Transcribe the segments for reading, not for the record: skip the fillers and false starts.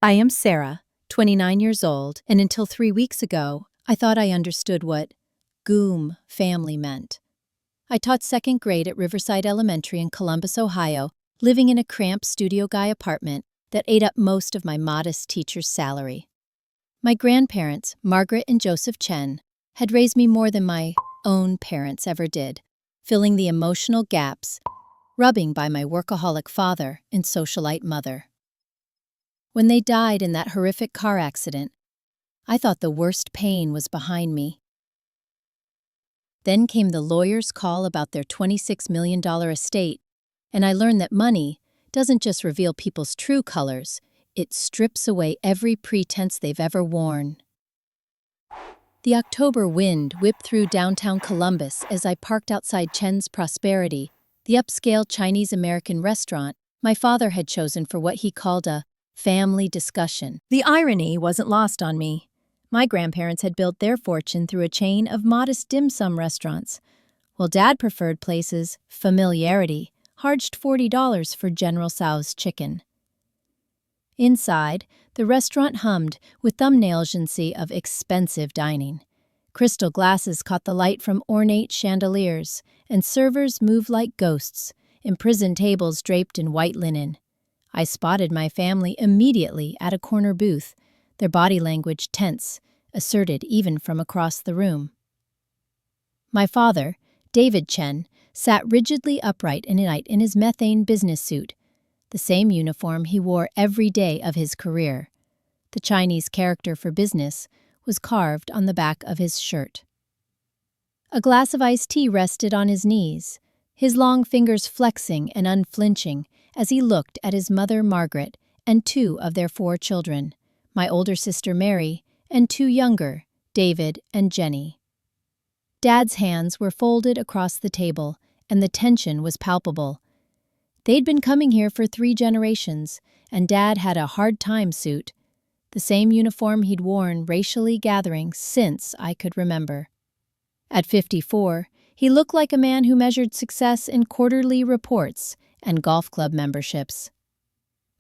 I am Sarah, 29 years old, and until 3 weeks ago, I thought I understood what GOOM family meant. I taught second grade at Riverside Elementary in Columbus, Ohio, living in a cramped studio guy apartment that ate up most of my modest teacher's salary. My grandparents, Margaret and Joseph Chen, had raised me more than my own parents ever did, filling the emotional gaps, rubbing by my workaholic father and socialite mother. When they died in that horrific car accident, I thought the worst pain was behind me. Then came the lawyer's call about their $26 million estate, and I learned that money doesn't just reveal people's true colors, it strips away every pretense they've ever worn. The October wind whipped through downtown Columbus as I parked outside Chen's Prosperity, the upscale Chinese-American restaurant my father had chosen for what he called a family discussion. The irony wasn't lost on me. My grandparents had built their fortune through a chain of modest dim sum restaurants, while Dad preferred places, familiarity, charged $40 for General Tso's chicken. Inside, the restaurant hummed with thumbnail agency of expensive dining. Crystal glasses caught the light from ornate chandeliers, and servers moved like ghosts, imprisoned tables draped in white linen. I spotted my family immediately at a corner booth, their body language tense, asserted even from across the room. My father, David Chen, sat rigidly upright in his methane business suit, the same uniform he wore every day of his career. The Chinese character for business was carved on the back of his shirt. A glass of iced tea rested on his knees, his long fingers flexing and unflinching as he looked at his mother Margaret and 2 of their 4 children, my older sister Mary and 2 younger, David and Jenny. Dad's hands were folded across the table, and the tension was palpable. They'd been coming here for 3 generations, and Dad had a hard-time suit, the same uniform he'd worn racially gatherings since I could remember. At 54, he looked like a man who measured success in quarterly reports and golf club memberships.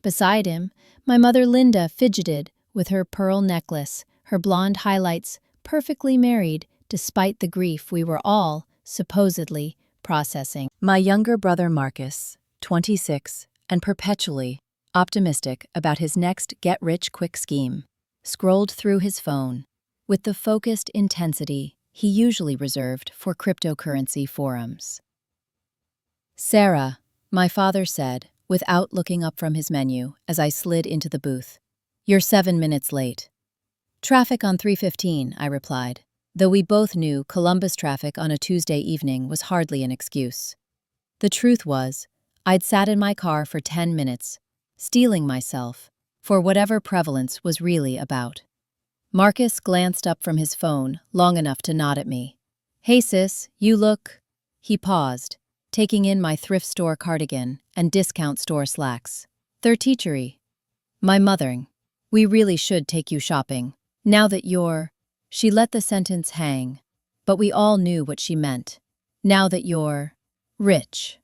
Beside him, my mother Linda fidgeted with her pearl necklace, her blonde highlights perfectly married despite the grief we were all, supposedly, processing. My younger brother Marcus, 26, and perpetually optimistic about his next get-rich-quick scheme, scrolled through his phone with the focused intensity he usually reserved for cryptocurrency forums. "Sarah," my father said, without looking up from his menu as I slid into the booth, "you're 7 minutes late." "Traffic on 315, I replied, though we both knew Columbus traffic on a Tuesday evening was hardly an excuse. The truth was, I'd sat in my car for 10 minutes, steeling myself for whatever prevalence was really about. Marcus glanced up from his phone long enough to nod at me. "Hey sis, you look..." He paused, taking in my thrift store cardigan and discount store slacks. "They're teachery." "My mothering. We really should take you shopping. Now that you're..." She let the sentence hang, but we all knew what she meant. "Now that you're... rich."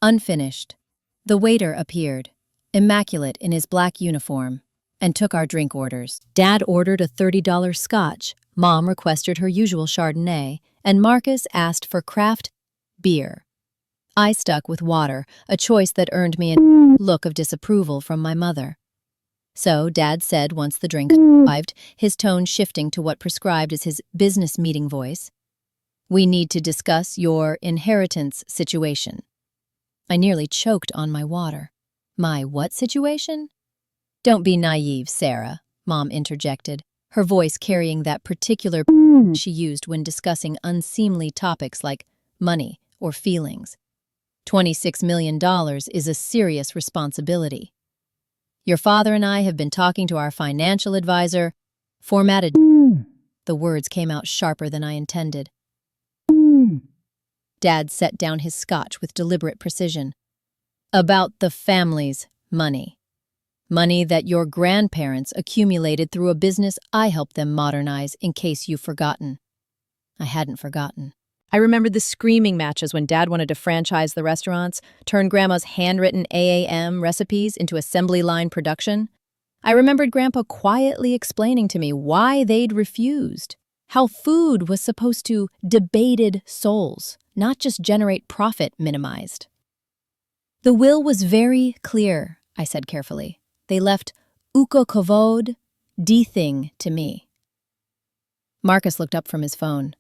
Unfinished, the waiter appeared, immaculate in his black uniform, and took our drink orders. Dad ordered a $30 scotch, Mom requested her usual Chardonnay, and Marcus asked for craft beer. I stuck with water, a choice that earned me a look of disapproval from my mother. So Dad said once the drink arrived, his tone shifting to what prescribed as his business meeting voice, "We need to discuss your inheritance situation." I nearly choked on my water. "My what situation?" "Don't be naive, Sarah," Mom interjected, her voice carrying that particular she used when discussing unseemly topics like money or feelings. $26 million is a serious responsibility. Your father and I have been talking to our financial advisor, formatted. The words came out sharper than I intended. Dad set down his scotch with deliberate precision. "About the family's money. Money that your grandparents accumulated through a business I helped them modernize, in case you've forgotten." I hadn't forgotten. I remembered the screaming matches when Dad wanted to franchise the restaurants, turn Grandma's handwritten AAM recipes into assembly line production. I remembered Grandpa quietly explaining to me why they'd refused, how food was supposed to debated souls, not just generate profit minimized. The will was very clear, I said carefully. They left uko kovod, D-thing to me. Marcus looked up from his phone.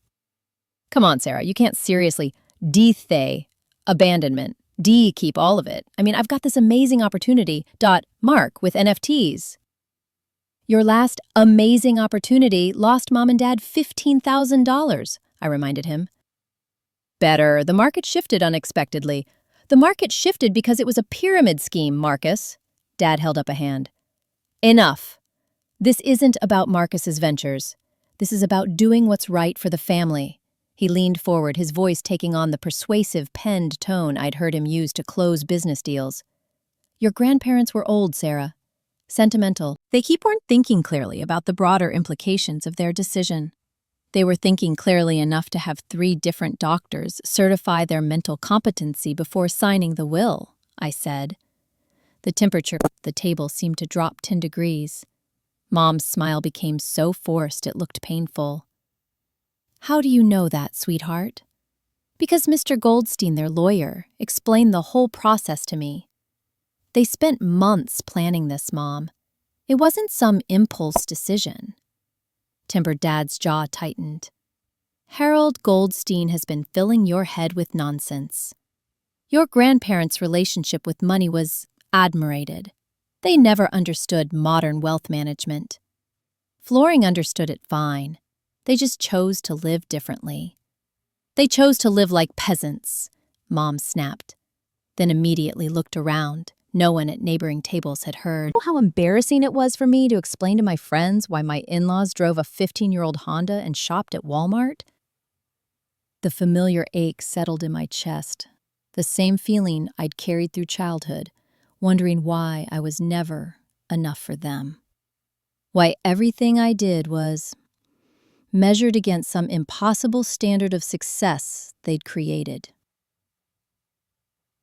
Come on, Sarah, you can't seriously D-thay, abandonment, D keep all of it. I mean, I've got this amazing opportunity, Mark, with NFTs. Your last amazing opportunity lost Mom and Dad $15,000, I reminded him. Better, the market shifted unexpectedly. The market shifted because it was a pyramid scheme, Marcus. Dad held up a hand. Enough. This isn't about Marcus's ventures. This is about doing what's right for the family. He leaned forward, his voice taking on the persuasive, penned tone I'd heard him use to close business deals. Your grandparents were old, Sarah. Sentimental. They weren't thinking clearly about the broader implications of their decision. They were thinking clearly enough to have 3 different doctors certify their mental competency before signing the will, I said. The temperature of the table seemed to drop 10 degrees. Mom's smile became so forced it looked painful. How do you know that, sweetheart? Because Mr. Goldstein, their lawyer, explained the whole process to me. They spent months planning this, Mom. It wasn't some impulse decision. Timbered Dad's jaw tightened. Harold Goldstein has been filling your head with nonsense. Your grandparents' relationship with money was admirated. They never understood modern wealth management. Flooring understood it fine. They just chose to live differently. They chose to live like peasants, Mom snapped, then immediately looked around. No one at neighboring tables had heard. How embarrassing it was for me to explain to my friends why my in-laws drove a 15-year-old Honda and shopped at Walmart. The familiar ache settled in my chest, the same feeling I'd carried through childhood, wondering why I was never enough for them. Why everything I did was measured against some impossible standard of success they'd created.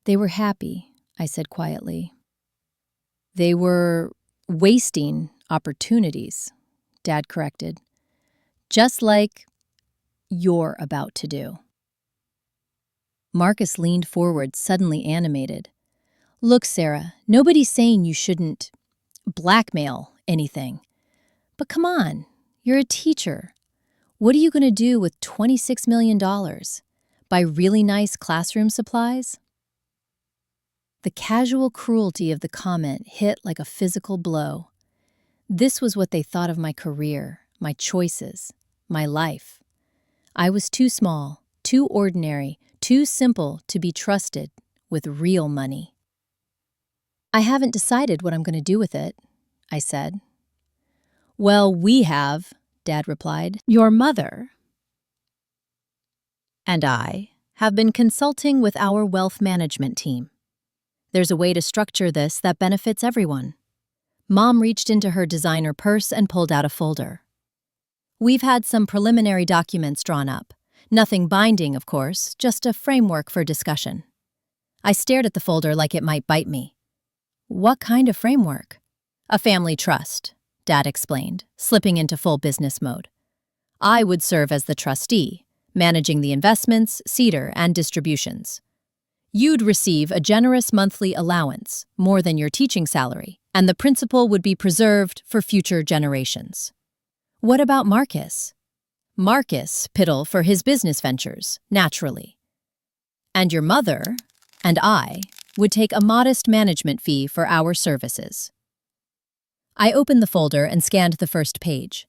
They were happy, I said quietly. They were wasting opportunities, Dad corrected. Just like you're about to do. Marcus leaned forward, suddenly animated. Look, Sarah, nobody's saying you shouldn't blackmail anything. But come on, you're a teacher. What are you going to do with $26 million? Buy really nice classroom supplies? The casual cruelty of the comment hit like a physical blow. This was what they thought of my career, my choices, my life. I was too small, too ordinary, too simple to be trusted with real money. I haven't decided what I'm going to do with it, I said. Well, we have, Dad replied. Your mother and I have been consulting with our wealth management team. There's a way to structure this that benefits everyone. Mom reached into her designer purse and pulled out a folder. We've had some preliminary documents drawn up. Nothing binding, of course, just a framework for discussion. I stared at the folder like it might bite me. What kind of framework? A family trust, Dad explained, slipping into full business mode. I would serve as the trustee, managing the investments, cedar, and distributions. You'd receive a generous monthly allowance, more than your teaching salary, and the principal would be preserved for future generations. What about Marcus? Marcus piddle for his business ventures, naturally. And your mother and I would take a modest management fee for our services. I opened the folder and scanned the first page.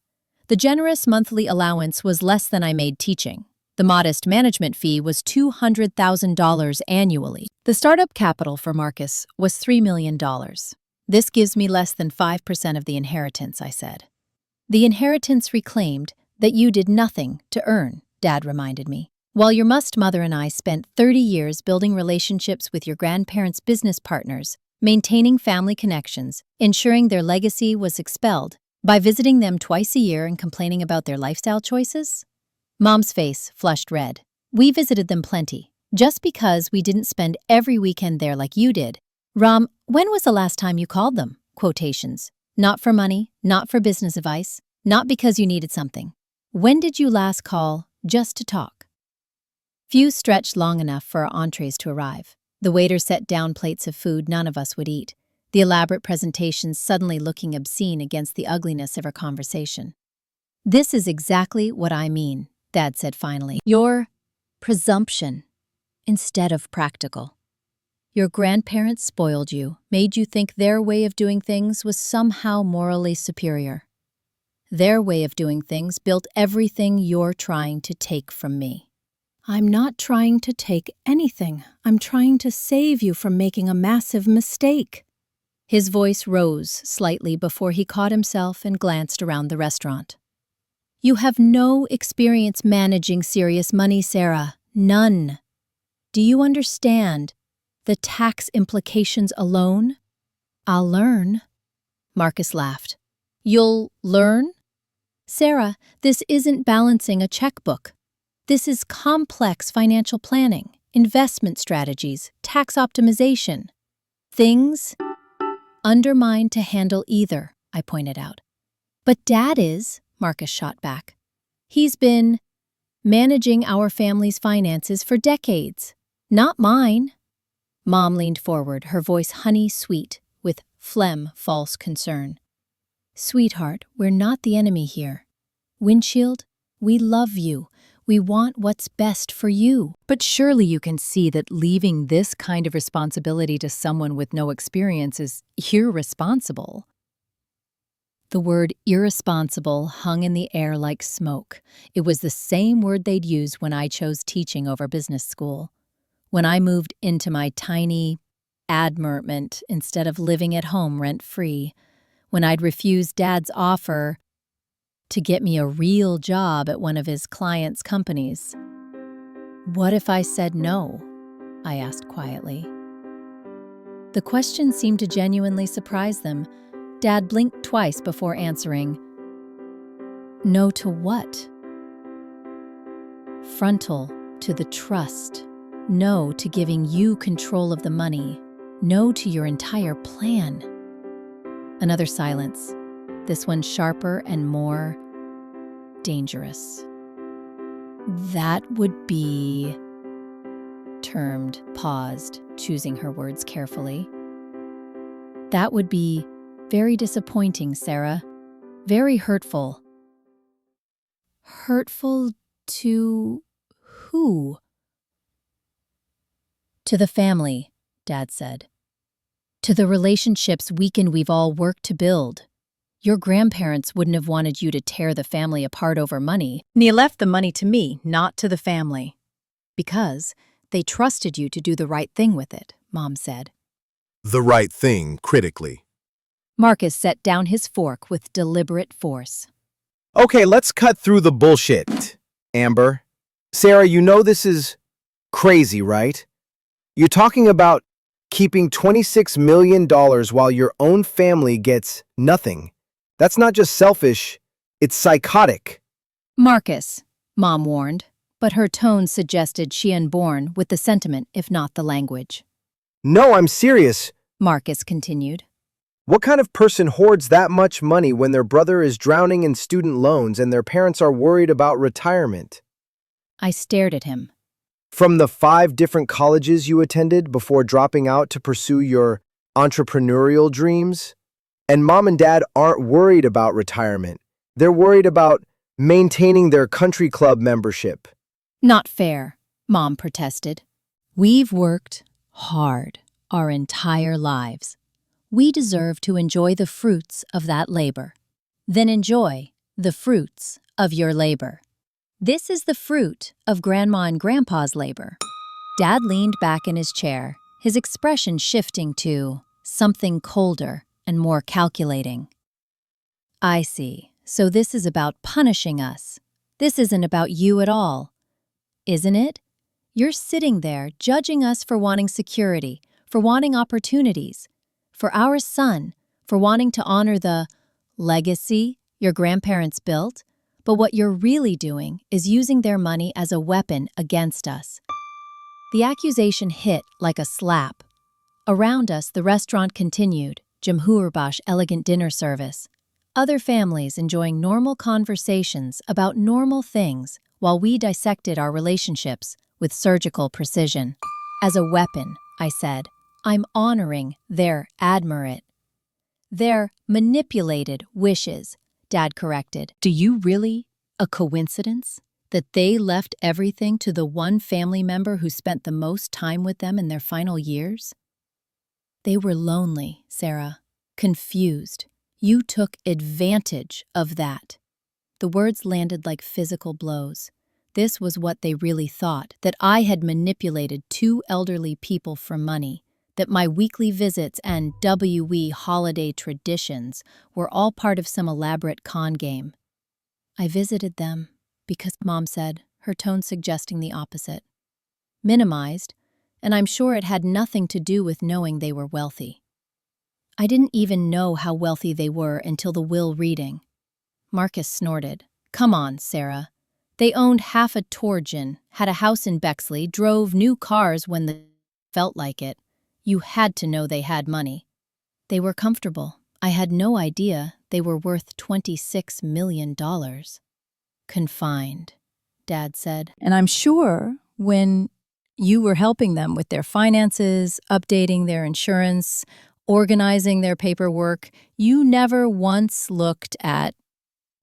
The generous monthly allowance was less than I made teaching. The modest management fee was $200,000 annually. The startup capital for Marcus was $3 million. This gives me less than 5% of the inheritance, I said. The inheritance reclaimed that you did nothing to earn, Dad reminded me. While your mother and I spent 30 years building relationships with your grandparents' business partners, maintaining family connections, ensuring their legacy was expelled, by visiting them twice a year and complaining about their lifestyle choices? Mom's face flushed red. We visited them plenty, just because we didn't spend every weekend there like you did. Ram, when was the last time you called them? Quotations. Not for money, not for business advice, not because you needed something. When did you last call just to talk? Few stretched long enough for our entrees to arrive. The waiter set down plates of food none of us would eat, the elaborate presentations suddenly looking obscene against the ugliness of our conversation. This is exactly what I mean, Dad said finally. Your presumption instead of practical. Your grandparents spoiled you, made you think their way of doing things was somehow morally superior. Their way of doing things built everything you're trying to take from me. I'm not trying to take anything. I'm trying to save you from making a massive mistake. His voice rose slightly before he caught himself and glanced around the restaurant. You have no experience managing serious money, Sarah. None. Do you understand the tax implications alone? I'll learn. Marcus laughed. You'll learn? Sarah, this isn't balancing a checkbook. This is complex financial planning, investment strategies, tax optimization. Things undermined to handle either, I pointed out. But Dad is, Marcus shot back. He's been managing our family's finances for decades, not mine. Mom leaned forward, her voice honey-sweet with phlegm false concern. Sweetheart, we're not the enemy here. Windshield, we love you. We want what's best for you. But surely you can see that leaving this kind of responsibility to someone with no experience is irresponsible. The word irresponsible hung in the air like smoke. It was the same word they'd used when I chose teaching over business school. When I moved into my tiny admirment instead of living at home rent-free. When I'd refused Dad's offer to get me a real job at one of his clients' companies. What if I said no? I asked quietly. The question seemed to genuinely surprise them. Dad blinked twice before answering. No to what? Frontal to the trust. No to giving you control of the money. No to your entire plan. Another silence, this one sharper and more dangerous. That would be... termed, paused, choosing her words carefully. That would be very disappointing, Sarah. Very hurtful. Hurtful to who? To the family, Dad said. To the relationships we've all worked to build. Your grandparents wouldn't have wanted you to tear the family apart over money. They left the money to me, not to the family. Because they trusted you to do the right thing with it, Mom said. The right thing, critically. Marcus set down his fork with deliberate force. Okay, let's cut through the bullshit, Amber. Sarah, you know this is crazy, right? You're talking about keeping $26 million while your own family gets nothing. That's not just selfish, it's psychotic. Marcus, Mom warned, but her tone suggested she unborn with the sentiment, if not the language. No, I'm serious, Marcus continued. What kind of person hoards that much money when their brother is drowning in student loans and their parents are worried about retirement? I stared at him. From the 5 different colleges you attended before dropping out to pursue your entrepreneurial dreams? And Mom and Dad aren't worried about retirement. They're worried about maintaining their country club membership. Not fair, Mom protested. We've worked hard our entire lives. We deserve to enjoy the fruits of that labor. Then enjoy the fruits of your labor. This is the fruit of Grandma and Grandpa's labor. Dad leaned back in his chair, his expression shifting to something colder and more calculating. I see. So this is about punishing us. This isn't about you at all. Isn't it? You're sitting there judging us for wanting security, for wanting opportunities, for our son, for wanting to honor the legacy your grandparents built. But what you're really doing is using their money as a weapon against us. The accusation hit like a slap. Around us, the restaurant continued, Jamhurbash elegant dinner service. Other families enjoying normal conversations about normal things while we dissected our relationships with surgical precision. As a weapon, I said, I'm honoring their their manipulated wishes, Dad corrected. Do you really? A coincidence? That they left everything to the one family member who spent the most time with them in their final years? They were lonely, Sarah. Confused. You took advantage of that. The words landed like physical blows. This was what they really thought, that I had manipulated two elderly people for money, that my weekly visits and WE holiday traditions were all part of some elaborate con game. I visited them because Mom said, her tone suggesting the opposite. Minimized, and I'm sure it had nothing to do with knowing they were wealthy. I didn't even know how wealthy they were until the will reading. Marcus snorted. Come on, Sarah. They owned half a Torgin, had a house in Bexley, drove new cars when they felt like it. You had to know they had money. They were comfortable. I had no idea they were worth $26 million. Confined, Dad said. And I'm sure when you were helping them with their finances, updating their insurance, organizing their paperwork, you never once looked at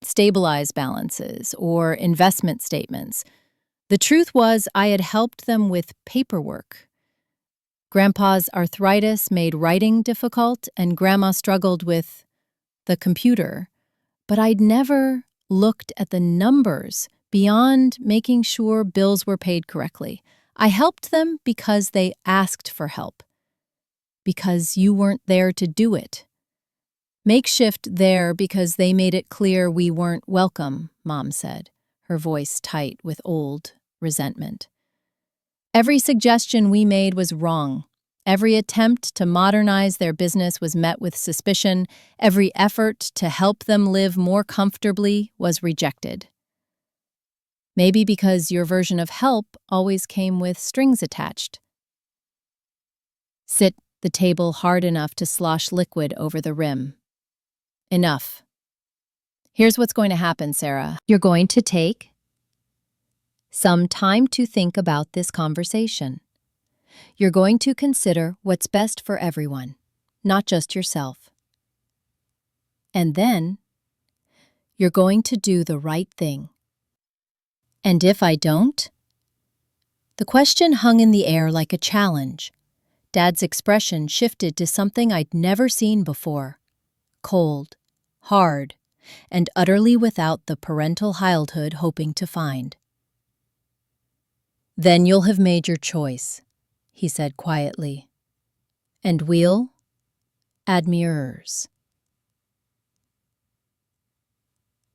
stabilized balances or investment statements. The truth was, I had helped them with paperwork. Grandpa's arthritis made writing difficult, and Grandma struggled with the computer. But I'd never looked at the numbers beyond making sure bills were paid correctly. I helped them because they asked for help. Because you weren't there to do it. Makeshift there because they made it clear we weren't welcome, Mom said, her voice tight with old resentment. Every suggestion we made was wrong. Every attempt to modernize their business was met with suspicion. Every effort to help them live more comfortably was rejected. Maybe because your version of help always came with strings attached. Sit the table hard enough to slosh liquid over the rim. Enough. Here's what's going to happen, Sarah. You're going to take some time to think about this conversation. You're going to consider what's best for everyone, not just yourself. And then, you're going to do the right thing. And if I don't? The question hung in the air like a challenge. Dad's expression shifted to something I'd never seen before. Cold, hard, and utterly without the parental childhood hoping to find. Then you'll have made your choice, he said quietly. And we'll add mirrors.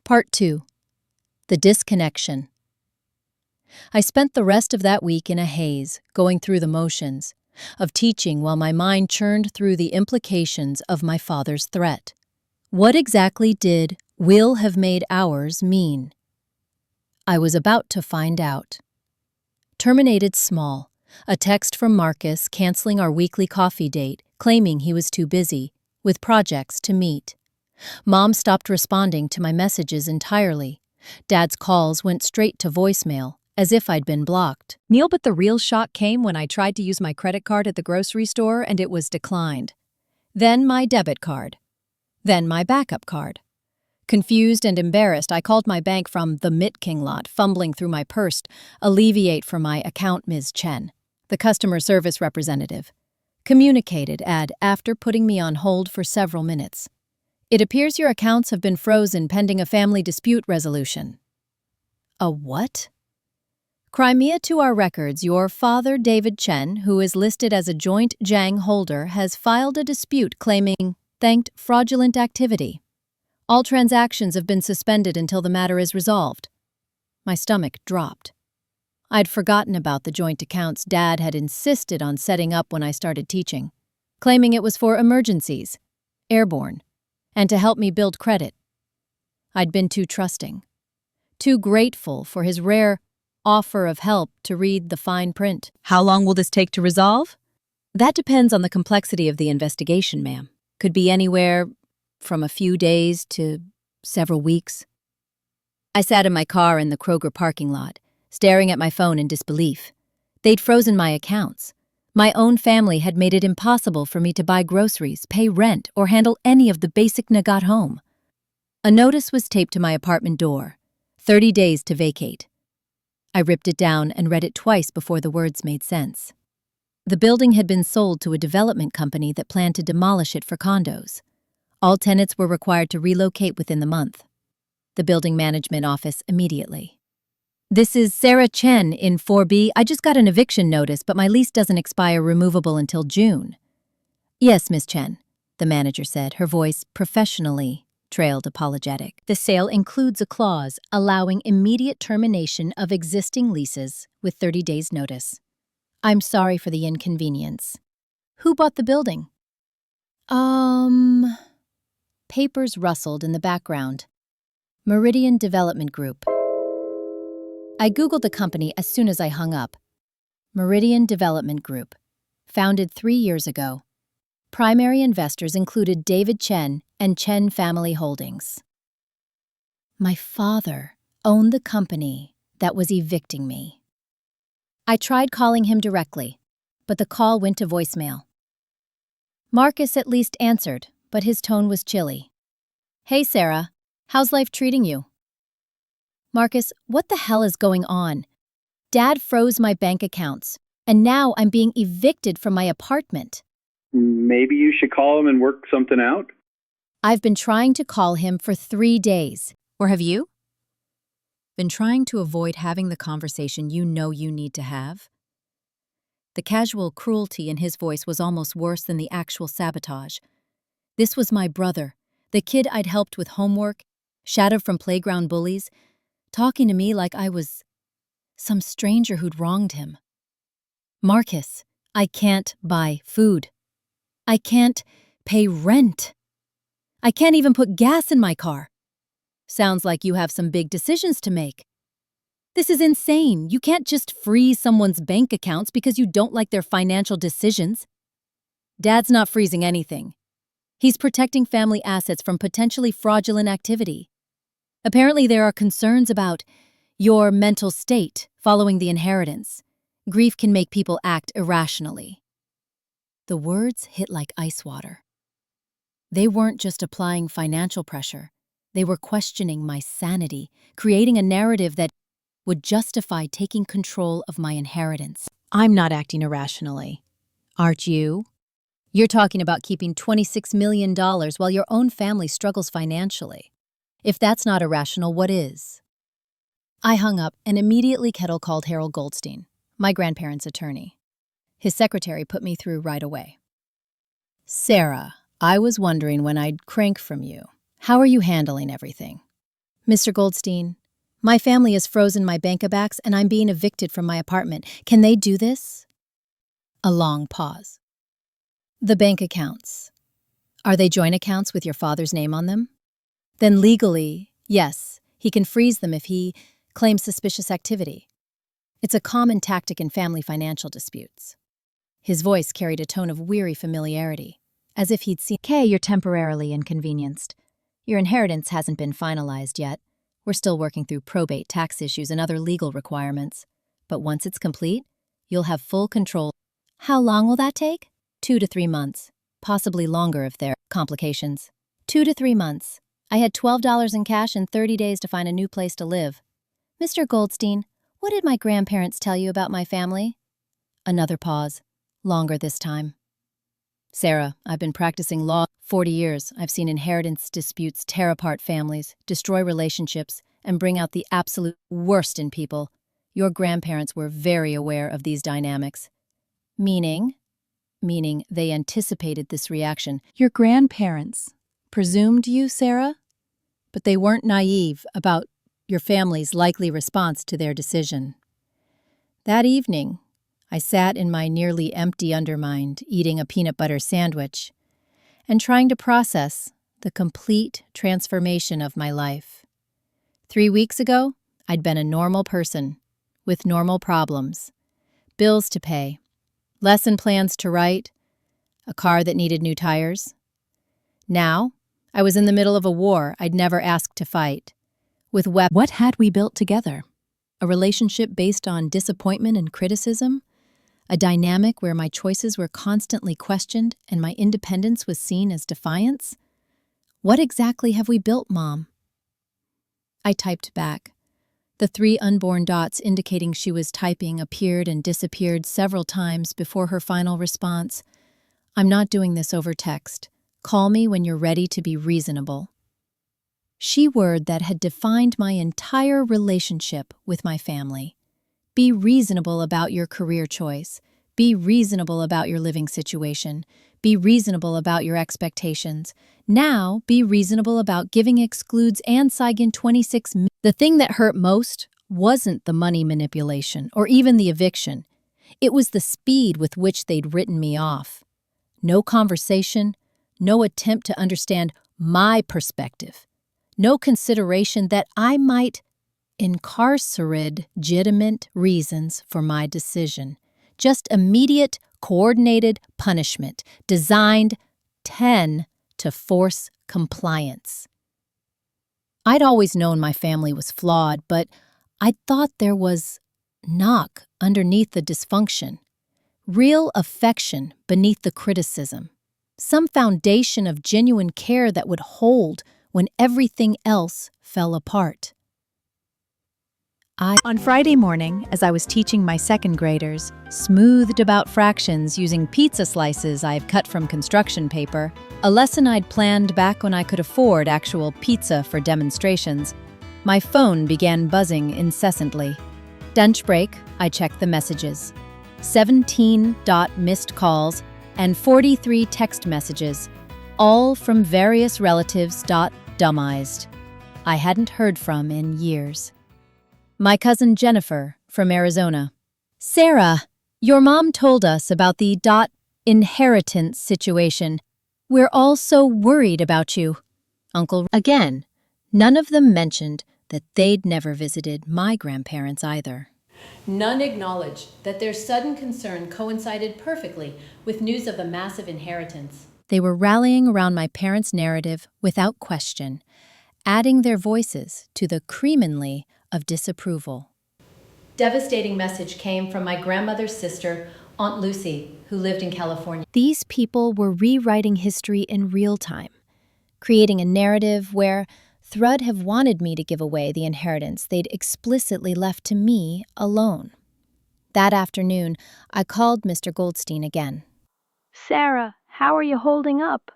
Part 2. The Disconnection. I spent the rest of that week in a haze, going through the motions, of teaching while my mind churned through the implications of my father's threat. What exactly did "will have made ours" mean? I was about to find out. Terminated small, a text from Marcus canceling our weekly coffee date, claiming he was too busy, with projects to meet. Mom stopped responding to my messages entirely. Dad's calls went straight to voicemail, as if I'd been blocked. Neil, but the real shock came when I tried to use my credit card at the grocery store and it was declined. Then my debit card. Then my backup card. Confused and embarrassed, I called my bank from the Mitking lot, fumbling through my purse, alleviate for my account Ms. Chen, the customer service representative. Communicated after putting me on hold for several minutes. It appears your accounts have been frozen pending a family dispute resolution. A what? Crimea to our records, your father, David Chen, who is listed as a joint Jiang holder, has filed a dispute claiming thanked fraudulent activity. All transactions have been suspended until the matter is resolved. My stomach dropped. I'd forgotten about the joint accounts Dad had insisted on setting up when I started teaching, claiming it was for emergencies, airborne, and to help me build credit. I'd been too trusting, too grateful for his rare offer of help to read the fine print. How long will this take to resolve? That depends on the complexity of the investigation, ma'am. Could be anywhere from a few days to several weeks. I sat in my car in the Kroger parking lot, staring at my phone in disbelief. They'd frozen my accounts. My own family had made it impossible for me to buy groceries, pay rent, or handle any of the basic Nagat home. A notice was taped to my apartment door, 30 days to vacate. I ripped it down and read it twice before the words made sense. The building had been sold to a development company that planned to demolish it for condos. All tenants were required to relocate within the month. The building management office immediately. This is Sarah Chen in 4B. I just got an eviction notice, but my lease doesn't expire removable until June. Yes, Miss Chen, the manager said, her voice professionally trailed apologetic. The sale includes a clause allowing immediate termination of existing leases with 30 days' notice. I'm sorry for the inconvenience. Who bought the building? Papers rustled in the background. Meridian Development Group. I Googled the company as soon as I hung up. Meridian Development Group. Founded 3 years ago. Primary investors included David Chen and Chen Family Holdings. My father owned the company that was evicting me. I tried calling him directly, but the call went to voicemail. Marcus at least answered, but his tone was chilly. Hey, Sarah, how's life treating you? Marcus, what the hell is going on? Dad froze my bank accounts, and now I'm being evicted from my apartment. Maybe you should call him and work something out? I've been trying to call him for 3 days. Or have you? Been trying to avoid having the conversation you know you need to have? The casual cruelty in his voice was almost worse than the actual sabotage. This was my brother, the kid I'd helped with homework, shadowed from playground bullies, talking to me like I was some stranger who'd wronged him. Marcus, I can't buy food. I can't pay rent. I can't even put gas in my car. Sounds like you have some big decisions to make. This is insane. You can't just freeze someone's bank accounts because you don't like their financial decisions. Dad's not freezing anything. He's protecting family assets from potentially fraudulent activity. Apparently, there are concerns about your mental state following the inheritance. Grief can make people act irrationally. The words hit like ice water. They weren't just applying financial pressure. They were questioning my sanity, creating a narrative that would justify taking control of my inheritance. I'm not acting irrationally. Aren't you? You're talking about keeping $26 million while your own family struggles financially. If that's not irrational, what is? I hung up and immediately kettle-called Harold Goldstein, my grandparents' attorney. His secretary put me through right away. Sarah, I was wondering when I'd crank from you. How are you handling everything? Mr. Goldstein, my family has frozen my bank-a-backs and I'm being evicted from my apartment. Can they do this? A long pause. The bank accounts. Are they joint accounts with your father's name on them? Then legally, yes, he can freeze them if he claims suspicious activity. It's a common tactic in family financial disputes. His voice carried a tone of weary familiarity, as if he'd seen, "Okay, you're temporarily inconvenienced. Your inheritance hasn't been finalized yet. We're still working through probate, tax issues, and other legal requirements. But once it's complete, you'll have full control." How long will that take? 2 to 3 months, possibly longer if there are complications. 2 to 3 months. I had $12 in cash and 30 days to find a new place to live. Mr. Goldstein, what did my grandparents tell you about my family? Another pause, longer this time. Sarah, I've been practicing law 40 years. I've seen inheritance disputes tear apart families, destroy relationships, and bring out the absolute worst in people. Your grandparents were very aware of these dynamics. Meaning they anticipated this reaction. Your grandparents presumed you, Sarah? But they weren't naive about your family's likely response to their decision. That evening, I sat in my nearly empty undermind, eating a peanut butter sandwich, and trying to process the complete transformation of my life. 3 weeks ago, I'd been a normal person, with normal problems, bills to pay, lesson plans to write, a car that needed new tires. Now, I was in the middle of a war I'd never asked to fight. With what had we built together? A relationship based on disappointment and criticism? A dynamic where my choices were constantly questioned and my independence was seen as defiance? What exactly have we built, Mom? I typed back. The 3 unborn dots indicating she was typing appeared and disappeared several times before her final response. I'm not doing this over text. Call me when you're ready to be reasonable. Word that had defined my entire relationship with my family. Be reasonable about your career choice. Be reasonable about your living situation. Be reasonable about your expectations. Now, be reasonable about giving excludes and Saigon 26 million. The thing that hurt most wasn't the money manipulation or even the eviction. It was the speed with which they'd written me off. No conversation, no attempt to understand my perspective, no consideration that I might incarcerate legitimate reasons for my decision. Just immediate, coordinated punishment designed to force compliance. I'd always known my family was flawed, but I thought there was knock underneath the dysfunction, real affection beneath the criticism, some foundation of genuine care that would hold when everything else fell apart. On Friday morning, as I was teaching my second graders, smoothed about fractions using pizza slices I've cut from construction paper, a lesson I'd planned back when I could afford actual pizza for demonstrations, my phone began buzzing incessantly. Lunch break, I checked the messages. 17 missed calls and 43 text messages, all from various relatives dumbized I hadn't heard from in years. My cousin Jennifer from Arizona. Sarah, your mom told us about the inheritance situation. We're all so worried about you. Uncle, again, none of them mentioned that they'd never visited my grandparents either. None acknowledged that their sudden concern coincided perfectly with news of a massive inheritance. They were rallying around my parents' narrative without question, adding their voices to the creaminly of disapproval. Devastating message came from my grandmother's sister, Aunt Lucy, who lived in California. These people were rewriting history in real time, creating a narrative where Thrud have wanted me to give away the inheritance they'd explicitly left to me alone. That afternoon, I called Mr. Goldstein again. Sarah, how are you holding up?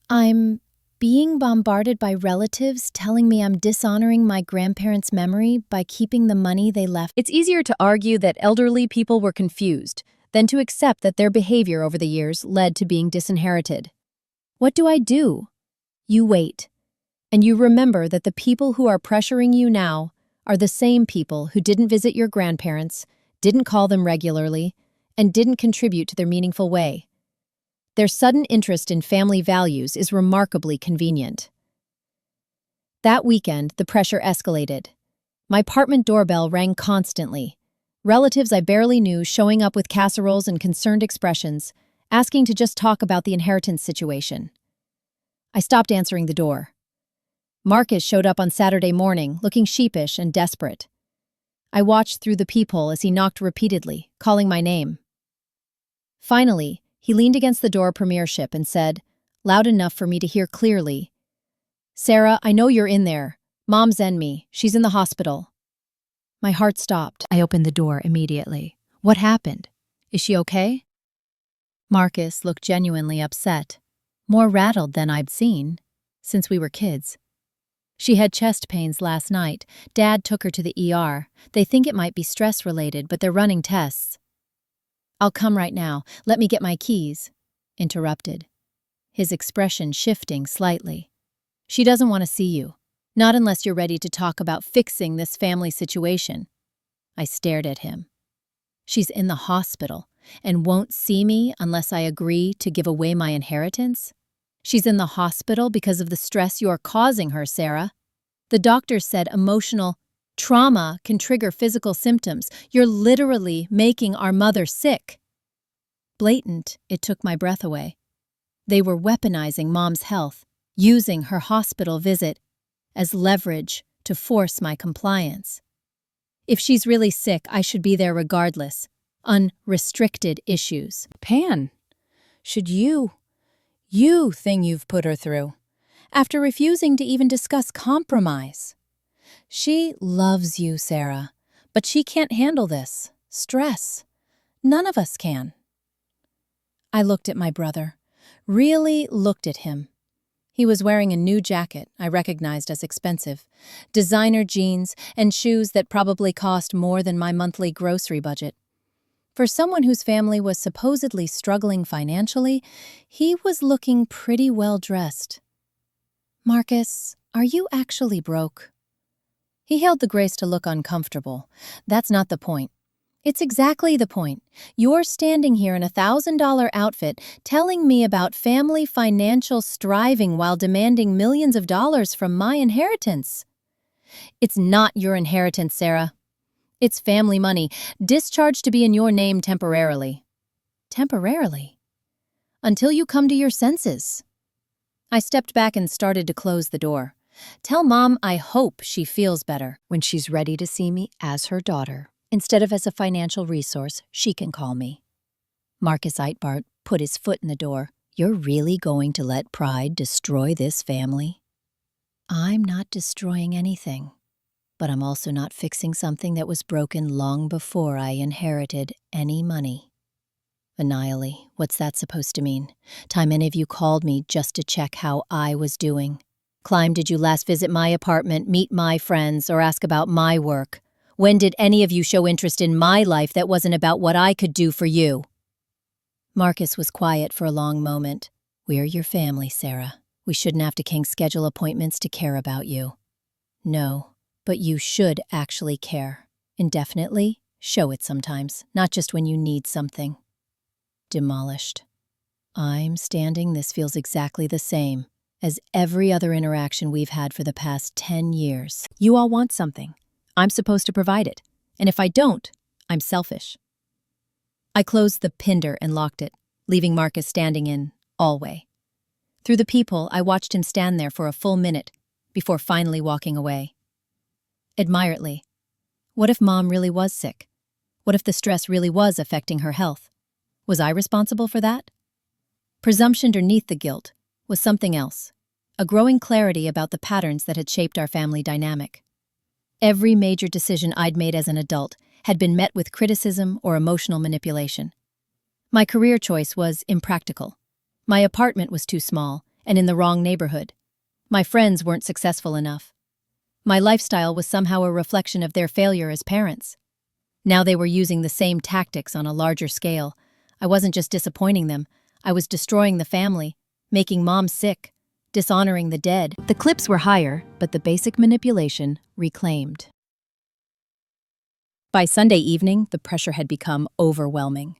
I'm being bombarded by relatives telling me I'm dishonoring my grandparents' memory by keeping the money they left. It's easier to argue that elderly people were confused than to accept that their behavior over the years led to being disinherited. What do I do? You wait. And you remember that the people who are pressuring you now are the same people who didn't visit your grandparents, didn't call them regularly, and didn't contribute to their meaningful way. Their sudden interest in family values is remarkably convenient. That weekend, the pressure escalated. My apartment doorbell rang constantly. Relatives I barely knew showing up with casseroles and concerned expressions, asking to just talk about the inheritance situation. I stopped answering the door. Marcus showed up on Saturday morning, looking sheepish and desperate. I watched through the peephole as he knocked repeatedly, calling my name. Finally, he leaned against the door premiership and said, loud enough for me to hear clearly, Sarah, I know you're in there. Mom's in me. She's in the hospital. My heart stopped. I opened the door immediately. What happened? Is she okay? Marcus looked genuinely upset, more rattled than I'd seen since we were kids. She had chest pains last night. Dad took her to the ER. They think it might be stress-related, but they're running tests. I'll come right now. Let me get my keys. Interrupted, his expression shifting slightly. She doesn't want to see you. Not unless you're ready to talk about fixing this family situation. I stared at him. She's in the hospital and won't see me unless I agree to give away my inheritance? She's in the hospital because of the stress you're causing her, Sarah. The doctor said emotional trauma can trigger physical symptoms. You're literally making our mother sick. Blatant, it took my breath away. They were weaponizing Mom's health, using her hospital visit as leverage to force my compliance. If she's really sick, I should be there regardless. Unrestricted issues. Pan, should you thing you've put her through, after refusing to even discuss compromise. She loves you, Sarah, but she can't handle this. Stress. None of us can. I looked at my brother, really looked at him. He was wearing a new jacket I recognized as expensive, designer jeans, and shoes that probably cost more than my monthly grocery budget. For someone whose family was supposedly struggling financially, he was looking pretty well dressed. "Marcus, are you actually broke?" He held the grace to look uncomfortable. "That's not the point. It's exactly the point. You're standing here in a $1,000 outfit telling me about family financial striving while demanding millions of dollars from my inheritance." "It's not your inheritance, Sarah. It's family money, discharged to be in your name temporarily." "Temporarily?" "Until you come to your senses." I stepped back and started to close the door. "Tell Mom I hope she feels better when she's ready to see me as her daughter. Instead of as a financial resource, she can call me." Marcus Eitbart put his foot in the door. "You're really going to let pride destroy this family?" "I'm not destroying anything, but I'm also not fixing something that was broken long before I inherited any money." "Annihilate, what's that supposed to mean? Time any of you called me just to check how I was doing? Climb, did you last visit my apartment, meet my friends, or ask about my work? When did any of you show interest in my life that wasn't about what I could do for you?" Marcus was quiet for a long moment. "We're your family, Sarah. We shouldn't have to schedule appointments to care about you." "No, but you should actually care. Indefinitely, show it sometimes, not just when you need something." Demolished. I'm standing, this feels exactly the same as every other interaction we've had for the past 10 years. You all want something. I'm supposed to provide it. And if I don't, I'm selfish. I closed the pinder and locked it, leaving Marcus standing in hallway. Through the peephole, I watched him stand there for a full minute before finally walking away. Admiredly. What if Mom really was sick? What if the stress really was affecting her health? Was I responsible for that? Presumption underneath the guilt was something else, a growing clarity about the patterns that had shaped our family dynamic. Every major decision I'd made as an adult had been met with criticism or emotional manipulation. My career choice was impractical. My apartment was too small and in the wrong neighborhood. My friends weren't successful enough. My lifestyle was somehow a reflection of their failure as parents. Now they were using the same tactics on a larger scale. I wasn't just disappointing them, I was destroying the family, making Mom sick, dishonoring the dead. The clips were higher, but the basic manipulation reclaimed. By Sunday evening, the pressure had become overwhelming.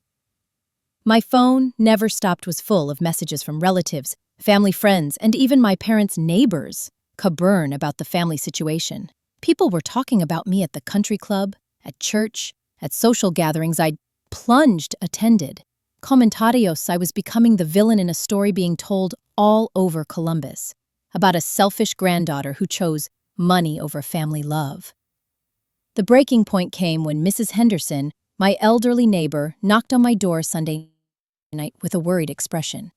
My phone, never stopped, was full of messages from relatives, family friends, and even my parents' neighbors, Caburn, about the family situation. People were talking about me at the country club, at church, at social gatherings I'd plunged attended. Comentarios, I was becoming the villain in a story being told all over Columbus, about a selfish granddaughter who chose money over family love. The breaking point came when Mrs. Henderson, my elderly neighbor, knocked on my door Sunday night with a worried expression.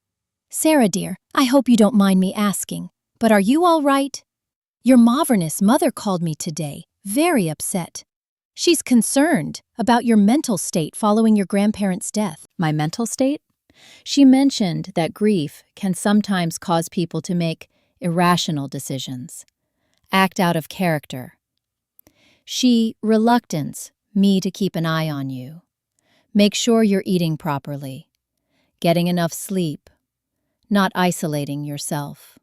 "Sarah, dear, I hope you don't mind me asking, but are you all right? Your Mavernous mother called me today, very upset. She's concerned about your mental state following your grandparents' death." My mental state? She mentioned that grief can sometimes cause people to make irrational decisions, act out of character. She reluctance me to keep an eye on you, make sure you're eating properly, getting enough sleep, not isolating yourself.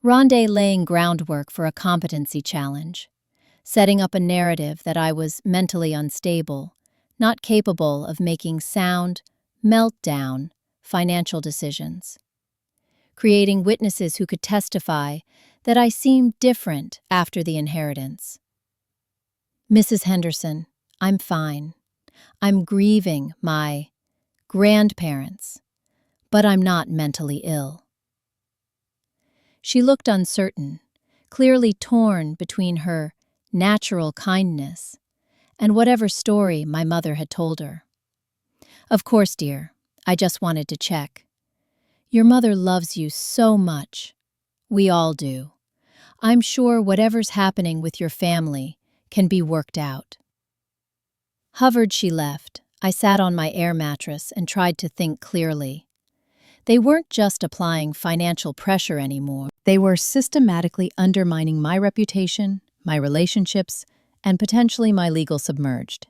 Rondé laying groundwork for a competency challenge, setting up a narrative that I was mentally unstable, not capable of making sound, meltdown, financial decisions. Creating witnesses who could testify that I seemed different after the inheritance. "Mrs. Henderson, I'm fine. I'm grieving my grandparents, but I'm not mentally ill." She looked uncertain, clearly torn between her natural kindness and whatever story my mother had told her. "Of course, dear. I just wanted to check. Your mother loves you so much. We all do. I'm sure whatever's happening with your family can be worked out." Hovered, she left. I sat on my air mattress and tried to think clearly. They weren't just applying financial pressure anymore. They were systematically undermining my reputation, my relationships, and potentially my legal submerged.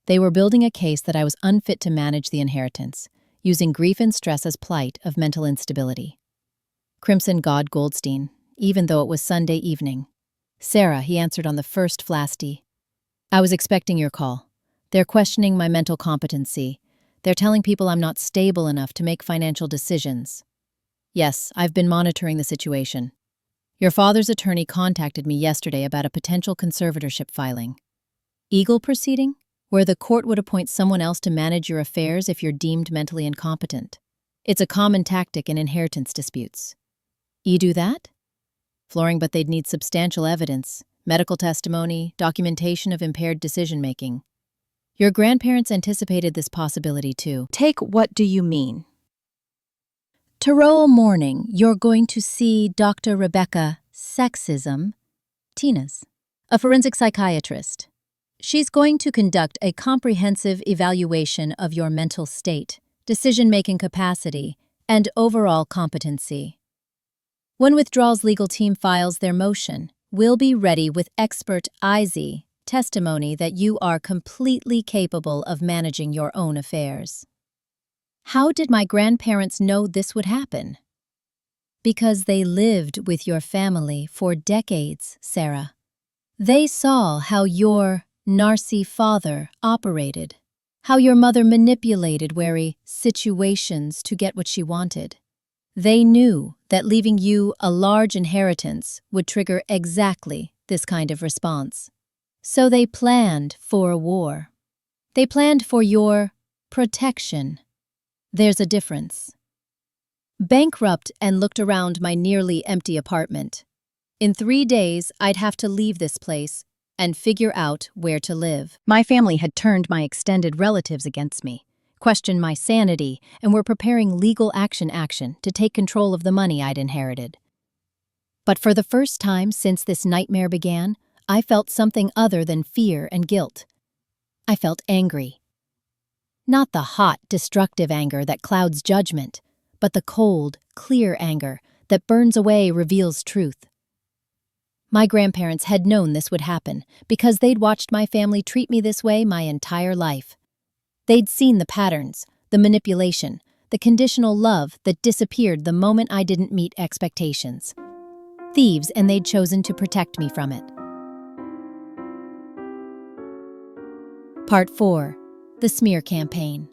They were building a case that I was unfit to manage the inheritance, using grief and stress as plight of mental instability. Crimson God Goldstein, even though it was Sunday evening. "Sarah," he answered on the first flasty. "I was expecting your call. They're questioning my mental competency. They're telling people I'm not stable enough to make financial decisions. Yes, I've been monitoring the situation. Your father's attorney contacted me yesterday about a potential conservatorship filing. Eagle proceeding, where the court would appoint someone else to manage your affairs if you're deemed mentally incompetent. It's a common tactic in inheritance disputes. You do that?" Flooring, but they'd need substantial evidence, medical testimony, documentation of impaired decision-making. Your grandparents anticipated this possibility too. Take what do you mean? Tomorrow morning, you're going to see Dr. Rebecca Sexism, Tina's, a forensic psychiatrist. She's going to conduct a comprehensive evaluation of your mental state, decision-making capacity, and overall competency. When Withdrawal's legal team files their motion, we'll be ready with expert IZ testimony that you are completely capable of managing your own affairs. How did my grandparents know this would happen? Because they lived with your family for decades, Sarah. They saw how your narcy father operated, how your mother manipulated wary situations to get what she wanted. They knew that leaving you a large inheritance would trigger exactly this kind of response. So they planned for a war. They planned for your protection. There's a difference. Bankrupt and looked around my nearly empty apartment. In 3 days, I'd have to leave this place and figure out where to live. My family had turned my extended relatives against me, questioned my sanity, and were preparing legal action to take control of the money I'd inherited. But for the first time since this nightmare began, I felt something other than fear and guilt. I felt angry. Not the hot, destructive anger that clouds judgment, but the cold, clear anger that burns away, reveals truth. My grandparents had known this would happen because they'd watched my family treat me this way my entire life. They'd seen the patterns, the manipulation, the conditional love that disappeared the moment I didn't meet expectations. Thieves, and they'd chosen to protect me from it. Part 4. The Smear Campaign.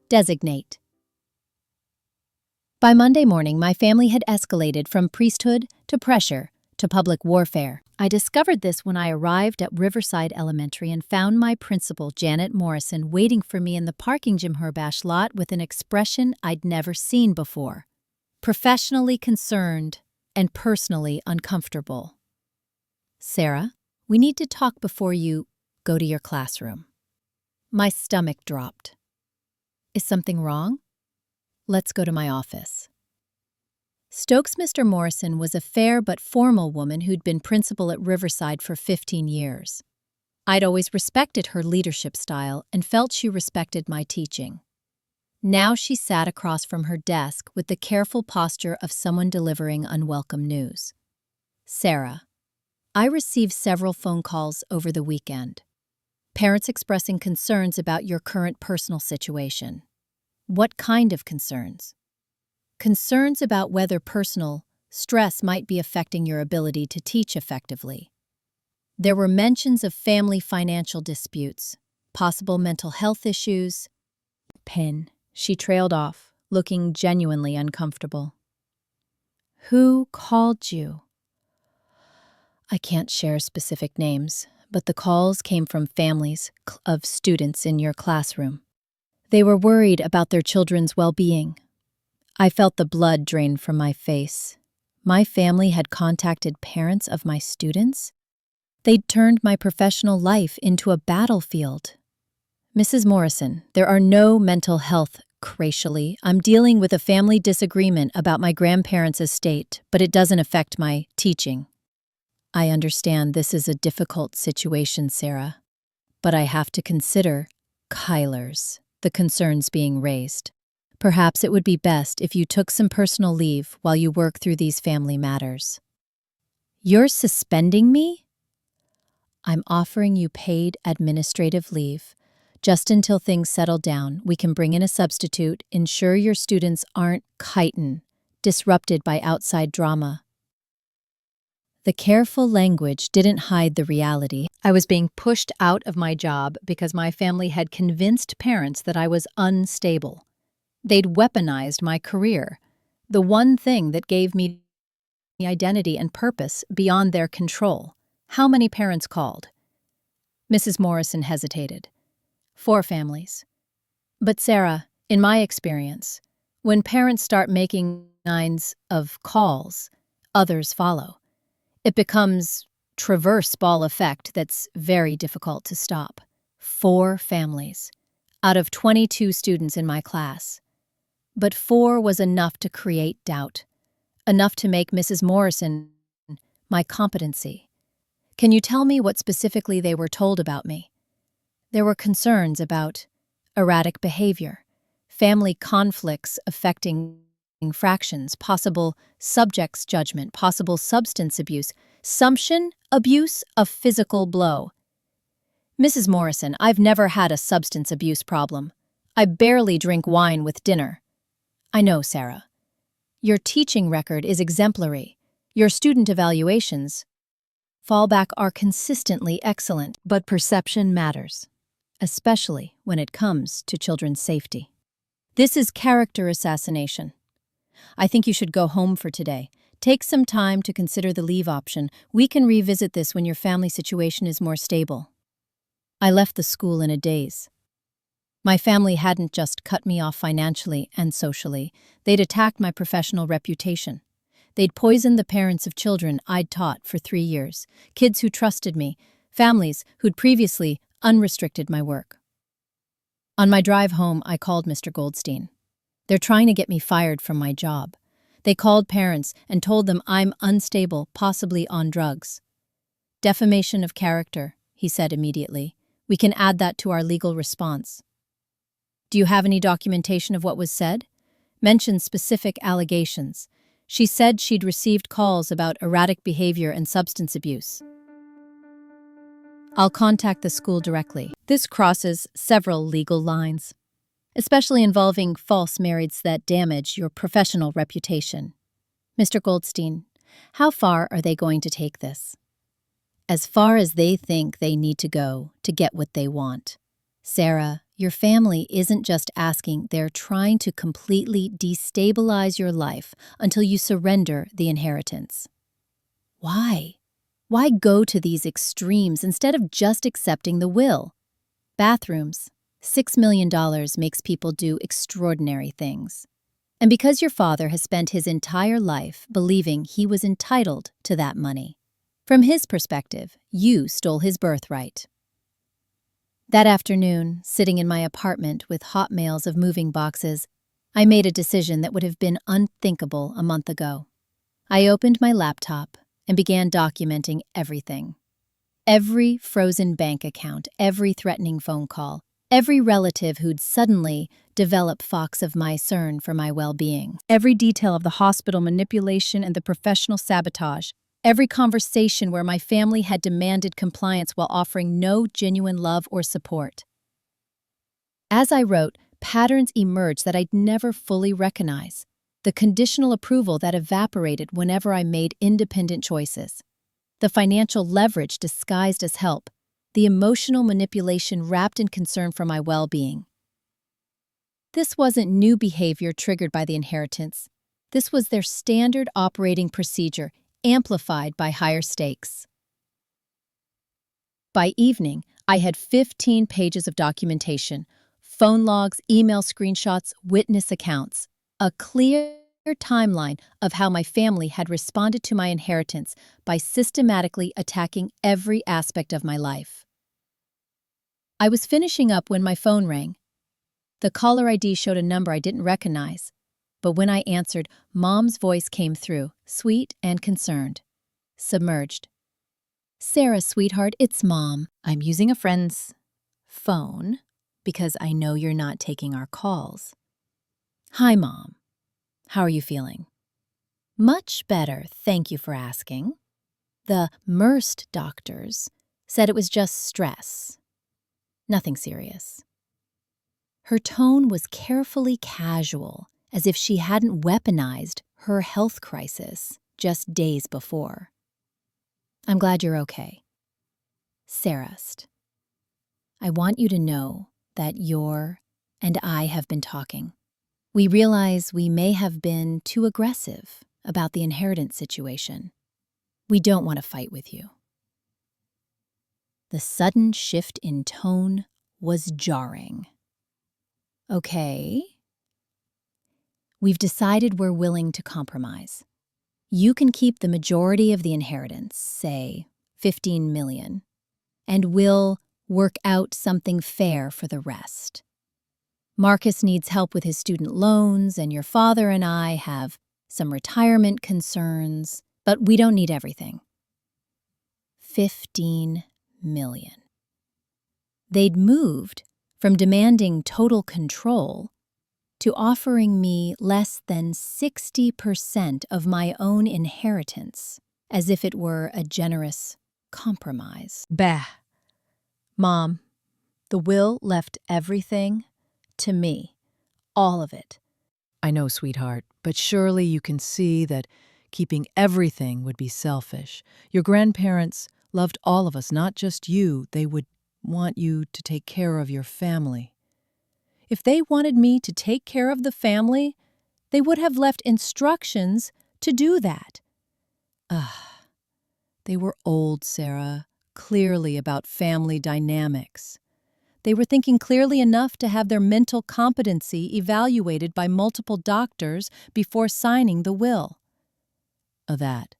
Designate. By Monday morning, my family had escalated from priesthood to pressure to public warfare. I discovered this when I arrived at Riverside Elementary and found my principal, Janet Morrison, waiting for me in the parking Jim Herbash lot with an expression I'd never seen before. Professionally concerned and personally uncomfortable. "Sarah, we need to talk before you go to your classroom." My stomach dropped. "Is something wrong? Let's go to my office." Stokes Mr. Morrison was a fair but formal woman who'd been principal at Riverside for 15 years. I'd always respected her leadership style and felt she respected my teaching. Now she sat across from her desk with the careful posture of someone delivering unwelcome news. "Sarah, I received several phone calls over the weekend. Parents expressing concerns about your current personal situation." "What kind of concerns?" "Concerns about whether personal stress might be affecting your ability to teach effectively. There were mentions of family financial disputes, possible mental health issues." "Pin," she trailed off, looking genuinely uncomfortable. "Who called you?" "I can't share specific names, but the calls came from families of students in your classroom. They were worried about their children's well-being. I felt the blood drain from my face. My family had contacted parents of my students. They'd turned my professional life into a battlefield. Mrs. Morrison, there are no mental health racially. I'm dealing with a family disagreement about my grandparents' estate, but it doesn't affect my teaching. I understand this is a difficult situation, Sarah, but I have to consider the concerns being raised. Perhaps it would be best if you took some personal leave while you work through these family matters. You're suspending me? I'm offering you paid administrative leave. Just until things settle down, we can bring in a substitute, ensure your students aren't disrupted by outside drama. The careful language didn't hide the reality. I was being pushed out of my job because my family had convinced parents that I was unstable. They'd weaponized my career, the one thing that gave me identity and purpose beyond their control. How many parents called? Mrs. Morrison hesitated. 4 families. But Sarah, in my experience, when parents start making nines of calls, others follow. It becomes traverse ball effect that's very difficult to stop. 4 families out of 22 students in my class. But 4 was enough to create doubt, enough to make Mrs. Morrison my competency. Can you tell me what specifically they were told about me? There were concerns about erratic behavior, family conflicts affecting infractions, possible subject's judgment, possible substance abuse, assumption abuse of physical blow. Mrs. Morrison, I've never had a substance abuse problem. I barely drink wine with dinner. I know, Sarah. Your teaching record is exemplary. Your student evaluations, fallback are consistently excellent, but perception matters, especially when it comes to children's safety. This is character assassination. I think you should go home for today. Take some time to consider the leave option. We can revisit this when your family situation is more stable. I left the school in a daze. My family hadn't just cut me off financially and socially, they'd attacked my professional reputation. They'd poisoned the parents of children I'd taught for 3 years, kids who trusted me, families who'd previously unrestricted my work. On my drive home, I called Mr. Goldstein. They're trying to get me fired from my job. They called parents and told them I'm unstable, possibly on drugs. Defamation of character, he said immediately. We can add that to our legal response. Do you have any documentation of what was said? Mention specific allegations. She said she'd received calls about erratic behavior and substance abuse. I'll contact the school directly. This crosses several legal lines, especially involving false marriages that damage your professional reputation. Mr. Goldstein, how far are they going to take this? As far as they think they need to go to get what they want. Sarah, your family isn't just asking, they're trying to completely destabilize your life until you surrender the inheritance. Why? Why go to these extremes instead of just accepting the will? Bathrooms. $6 million makes people do extraordinary things. And because your father has spent his entire life believing he was entitled to that money, from his perspective, you stole his birthright. That afternoon, sitting in my apartment with hot mails of moving boxes, I made a decision that would have been unthinkable a month ago. I opened my laptop and began documenting everything. Every frozen bank account, every threatening phone call, every relative who'd suddenly developed facts of my concern for my well-being. Every detail of the hospital manipulation and the professional sabotage. Every conversation where my family had demanded compliance while offering no genuine love or support. As I wrote, patterns emerged that I'd never fully recognize. The conditional approval that evaporated whenever I made independent choices. The financial leverage disguised as help. The emotional manipulation wrapped in concern for my well-being. This wasn't new behavior triggered by the inheritance. This was their standard operating procedure, amplified by higher stakes. By evening, I had 15 pages of documentation, Phone logs, email screenshots, witness accounts. A clear timeline of how my family had responded to my inheritance by systematically attacking every aspect of my life. I was finishing up when my phone rang. The caller ID showed a number I didn't recognize, but when I answered, Mom's voice came through, sweet and concerned. Submerged. "Sarah, sweetheart, it's Mom. I'm using a friend's phone because I know you're not taking our calls." "Hi, Mom. How are you feeling?" "Much better, thank you for asking. The MRST doctors said it was just stress. Nothing serious." Her tone was carefully casual, as if she hadn't weaponized her health crisis just days before. "I'm glad you're okay. Sarahst, I want you to know that you're and I have been talking. We realize we may have been too aggressive about the inheritance situation. We don't want to fight with you." The sudden shift in tone was jarring. "Okay. We've decided we're willing to compromise. You can keep the majority of the inheritance, say 15 million, and we'll work out something fair for the rest. Marcus needs help with his student loans, and your father and I have some retirement concerns, but we don't need everything. 15 million. They'd moved from demanding total control to offering me less than 60% of my own inheritance, as if it were a generous compromise. Bah. Mom, the will left everything to me. All of it. I know, sweetheart, but surely you can see that keeping everything would be selfish. Your grandparents loved all of us, not just you. They would want you to take care of your family. If they wanted me to take care of the family, they would have left instructions to do that." They were old, Sarah, clearly about family dynamics. They were thinking clearly enough to have their mental competency evaluated by multiple doctors before signing the will. That.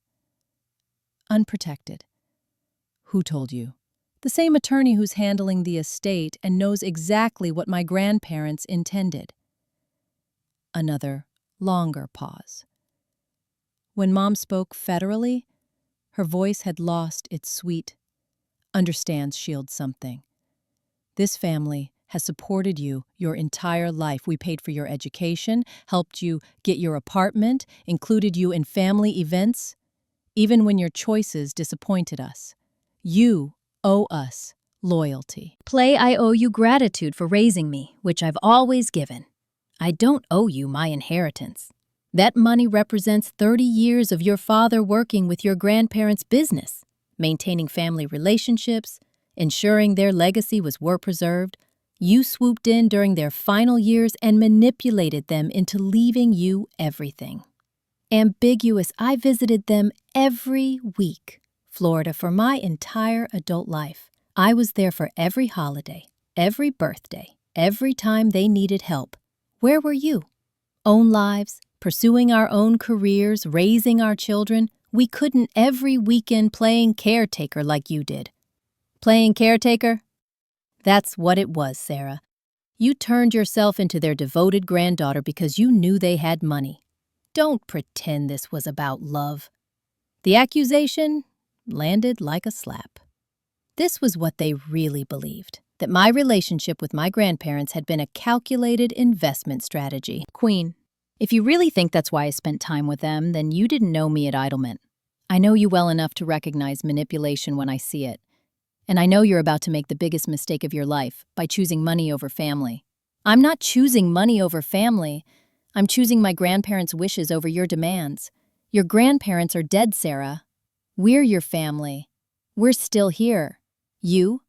Unprotected. Who told you? The same attorney who's handling the estate and knows exactly what my grandparents intended. Another, longer pause. When Mom spoke federally, her voice had lost its sweet, understands shield something. "This family has supported you your entire life. We paid for your education, helped you get your apartment, included you in family events, even when your choices disappointed us. You owe us loyalty." "Play, I owe you gratitude for raising me, which I've always given. I don't owe you my inheritance. That money represents 30 years of your father working with your grandparents' business, maintaining family relationships, ensuring their legacy was preserved. You swooped in during their final years and manipulated them into leaving you everything. Ambiguous, I visited them every week. Florida for my entire adult life. I was there for every holiday, every birthday, every time they needed help. Where were you? Own lives, pursuing our own careers, raising our children. We couldn't every weekend playing caretaker like you did." "Playing caretaker?" That's what it was, Sarah. You turned yourself into their devoted granddaughter because you knew they had money. Don't pretend this was about love. The accusation landed like a slap. This was what they really believed, that my relationship with my grandparents had been a calculated investment strategy. Queen, if you really think that's why I spent time with them, then you didn't know me at Idlement. I know you well enough to recognize manipulation when I see it. And I know you're about to make the biggest mistake of your life by choosing money over family. I'm not choosing money over family. I'm choosing my grandparents' wishes over your demands. Your grandparents are dead, Sarah. We're your family. We're still here. You?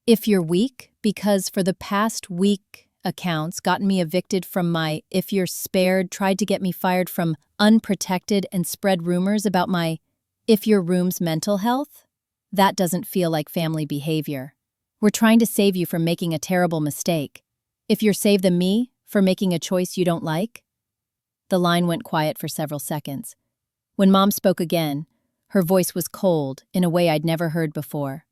If you're weak, because for the past week, accounts gotten me evicted from my if you're spared, tried to get me fired from unprotected and spread rumors about my if your room's mental health? That doesn't feel like family behavior. We're trying to save you from making a terrible mistake. If you're save them me for making a choice you don't like? The line went quiet for several seconds. When Mom spoke again, her voice was cold in a way I'd never heard before.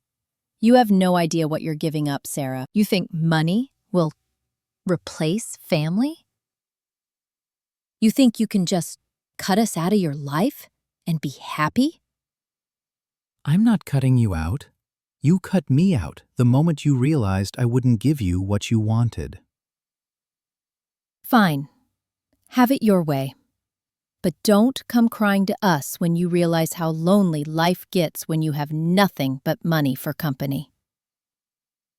You have no idea what you're giving up, Sarah. You think money will replace family? You think you can just cut us out of your life and be happy? I'm not cutting you out. You cut me out the moment you realized I wouldn't give you what you wanted. Fine. Have it your way. But don't come crying to us when you realize how lonely life gets when you have nothing but money for company.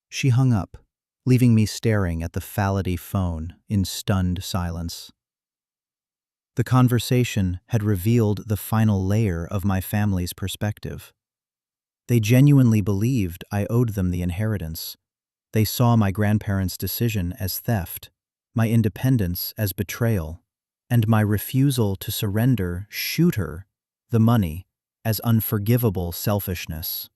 She hung up, leaving me staring at the fallidy phone in stunned silence. The conversation had revealed the final layer of my family's perspective. They genuinely believed I owed them the inheritance. They saw my grandparents' decision as theft, my independence as betrayal, and my refusal to surrender her, the money, as unforgivable selfishness.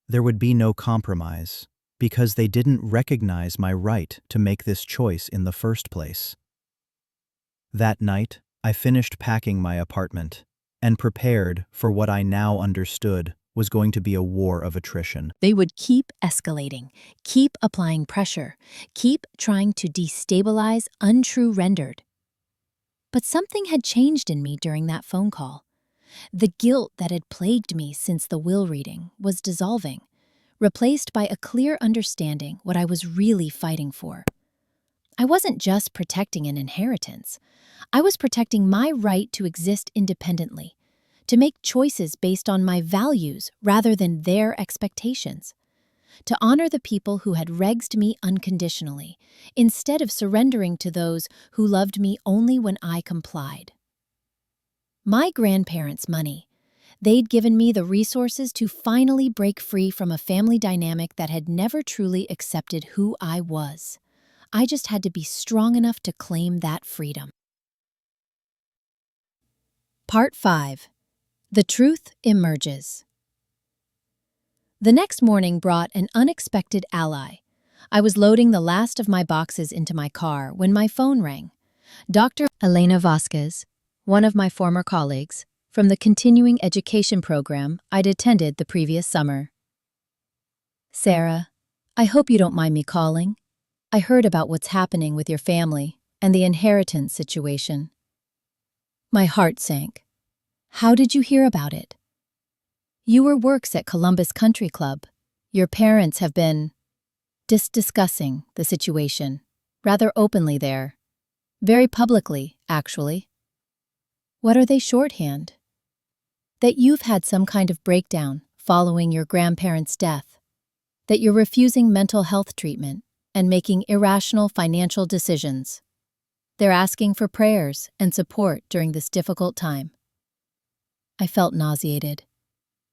There would be no compromise, because they didn't recognize my right to make this choice in the first place. That night, I finished packing my apartment and prepared for what I now understood was going to be a war of attrition. They would keep escalating, keep applying pressure, keep trying to destabilize untrue rendered. But something had changed in me during that phone call. The guilt that had plagued me since the will reading was dissolving, replaced by a clear understanding what I was really fighting for. I wasn't just protecting an inheritance. I was protecting my right to exist independently, to make choices based on my values rather than their expectations, to honor the people who had regsed me unconditionally, instead of surrendering to those who loved me only when I complied. My grandparents' money, they'd given me the resources to finally break free from a family dynamic that had never truly accepted who I was. I just had to be strong enough to claim that freedom. Part 5. The Truth Emerges. The next morning brought an unexpected ally. I was loading the last of my boxes into my car when my phone rang. Dr. Elena Vasquez, one of my former colleagues, from the continuing education program I'd attended the previous summer. Sarah, I hope you don't mind me calling. I heard about what's happening with your family and the inheritance situation. My heart sank. How did you hear about it? You works at Columbus Country Club. Your parents have been discussing the situation, rather openly there. Very publicly, actually. What are they shorthand? That you've had some kind of breakdown following your grandparents' death. That you're refusing mental health treatment and making irrational financial decisions. They're asking for prayers and support during this difficult time. I felt nauseated.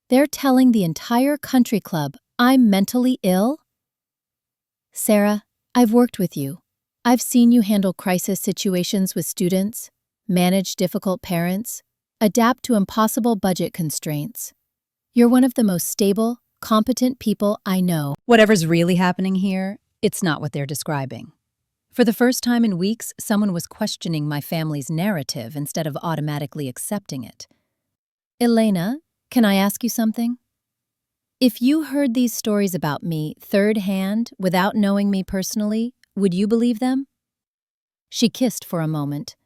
They're telling the entire country club I'm mentally ill? Sarah, I've worked with you. I've seen you handle crisis situations with students, manage difficult parents, adapt to impossible budget constraints. You're one of the most stable, competent people I know. Whatever's really happening here, it's not what they're describing. For the first time in weeks, someone was questioning my family's narrative instead of automatically accepting it. Elena, can I ask you something? If you heard these stories about me third hand without knowing me personally, would you believe them? She kissed for a moment.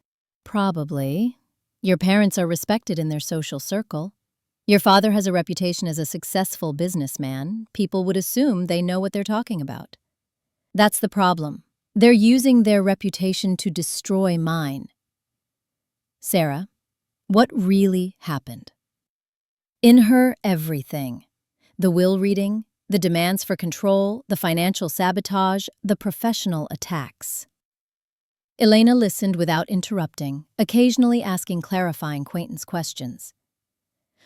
Probably. Your parents are respected in their social circle. Your father has a reputation as a successful businessman. People would assume they know what they're talking about. That's the problem. They're using their reputation to destroy mine. Sarah, what really happened? In her everything. The will reading, the demands for control, the financial sabotage, the professional attacks. Elena listened without interrupting, occasionally asking clarifying acquaintance questions.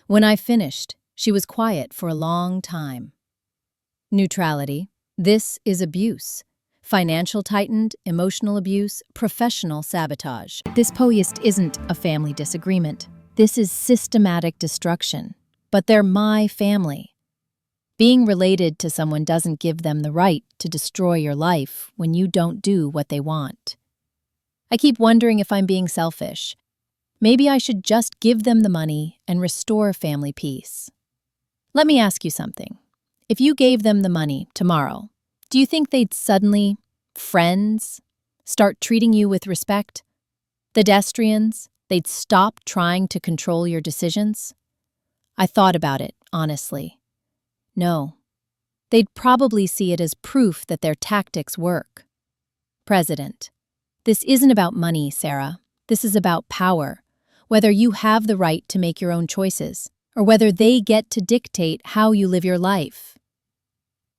When I finished, she was quiet for a long time. Neutrality. This is abuse. Financial tightened, emotional abuse, professional sabotage. This post isn't a family disagreement. This is systematic destruction. But they're my family. Being related to someone doesn't give them the right to destroy your life when you don't do what they want. I keep wondering if I'm being selfish. Maybe I should just give them the money and restore family peace. Let me ask you something. If you gave them the money tomorrow, do you think they'd suddenly, friends, start treating you with respect? Pedestrians, they'd stop trying to control your decisions? I thought about it, honestly. No. They'd probably see it as proof that their tactics work. President, this isn't about money, Sarah. This is about power. Whether you have the right to make your own choices, or whether they get to dictate how you live your life.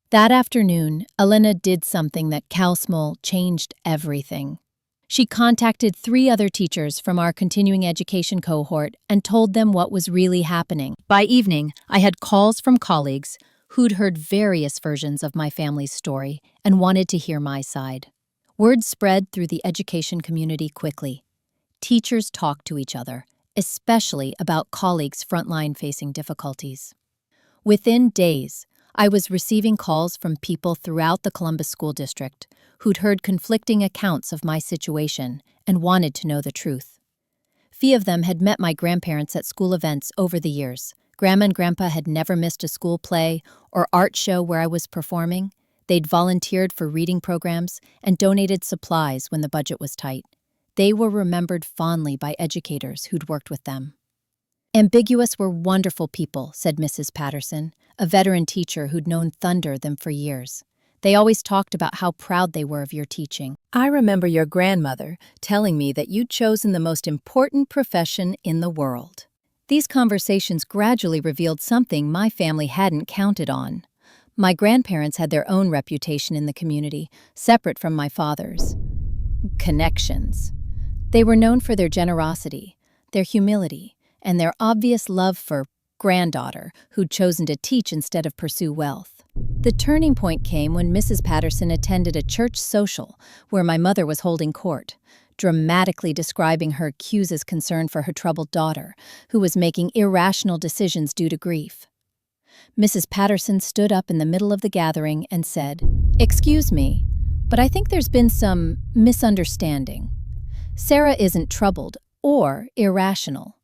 That afternoon, Elena did something that Calsmol changed everything. She contacted 3 other teachers from our continuing education cohort and told them what was really happening. By evening, I had calls from colleagues who'd heard various versions of my family's story and wanted to hear my side. Word spread through the education community quickly. Teachers talked to each other, especially about colleagues' frontline-facing difficulties. Within days, I was receiving calls from people throughout the Columbus School District who'd heard conflicting accounts of my situation and wanted to know the truth. Few of them had met my grandparents at school events over the years. Grandma and Grandpa had never missed a school play or art show where I was performing. They'd volunteered for reading programs and donated supplies when the budget was tight. They were remembered fondly by educators who'd worked with them. Ambiguous were wonderful people, said Mrs. Patterson, a veteran teacher who'd known Thunder them for years. They always talked about how proud they were of your teaching. I remember your grandmother telling me that you'd chosen the most important profession in the world. These conversations gradually revealed something my family hadn't counted on. My grandparents had their own reputation in the community, separate from my father's. Connections. They were known for their generosity, their humility, and their obvious love for granddaughter who'd chosen to teach instead of pursue wealth. The turning point came when Mrs. Patterson attended a church social where my mother was holding court, dramatically describing her accuser's concern for her troubled daughter, who was making irrational decisions due to grief. Mrs. Patterson stood up in the middle of the gathering and said, "Excuse me, but I think there's been some misunderstanding. Sarah isn't troubled or irrational.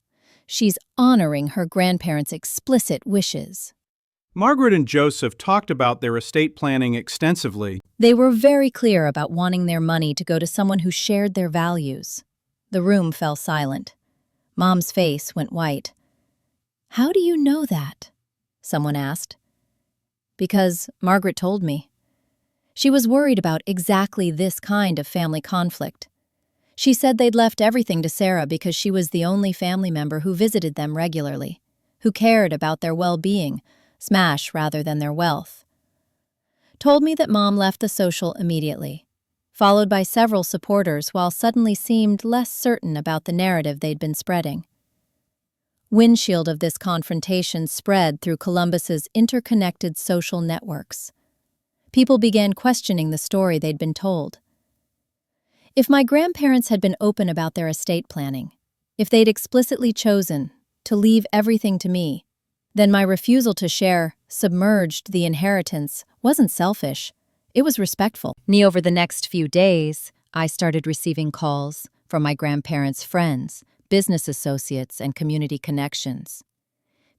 She's honoring her grandparents' explicit wishes." Margaret and Joseph talked about their estate planning extensively. They were very clear about wanting their money to go to someone who shared their values. The room fell silent. Mom's face went white. "How do you know that?" someone asked. "Because Margaret told me." She was worried about exactly this kind of family conflict. She said they'd left everything to Sarah because she was the only family member who visited them regularly, who cared about their well-being, smash rather than their wealth. Told me that Mom left the social immediately, followed by several supporters while suddenly seemed less certain about the narrative they'd been spreading. Windshield of this confrontation spread through Columbus's interconnected social networks. People began questioning the story they'd been told. If my grandparents had been open about their estate planning, if they'd explicitly chosen to leave everything to me, then my refusal to share submerged the inheritance wasn't selfish, it was respectful. Over the next few days, I started receiving calls from my grandparents' friends, business associates, and community connections.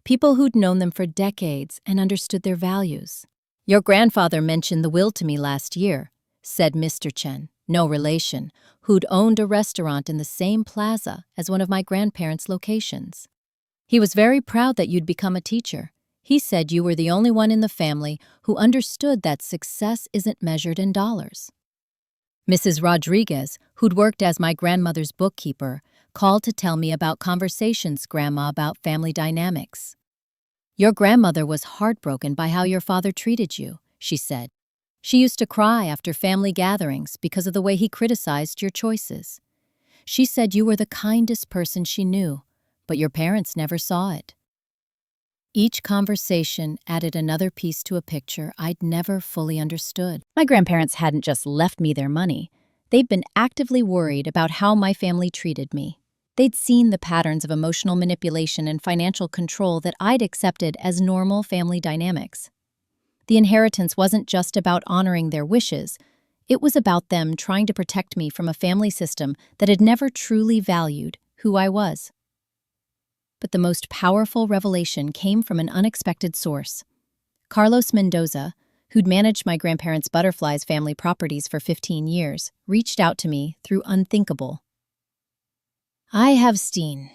People who'd known them for decades and understood their values. "Your grandfather mentioned the will to me last year," said Mr. Chen, no relation, who'd owned a restaurant in the same plaza as one of my grandparents' locations. "He was very proud that you'd become a teacher. He said you were the only one in the family who understood that success isn't measured in dollars." Mrs. Rodriguez, who'd worked as my grandmother's bookkeeper, called to tell me about conversations Grandma about family dynamics. "Your grandmother was heartbroken by how your father treated you," she said. "She used to cry after family gatherings because of the way he criticized your choices. She said you were the kindest person she knew, but your parents never saw it." Each conversation added another piece to a picture I'd never fully understood. My grandparents hadn't just left me their money. They'd been actively worried about how my family treated me. They'd seen the patterns of emotional manipulation and financial control that I'd accepted as normal family dynamics. The inheritance wasn't just about honoring their wishes, it was about them trying to protect me from a family system that had never truly valued who I was. But the most powerful revelation came from an unexpected source. Carlos Mendoza, who'd managed my grandparents' Butterflies family properties for 15 years, reached out to me through unthinkable. I have Steen.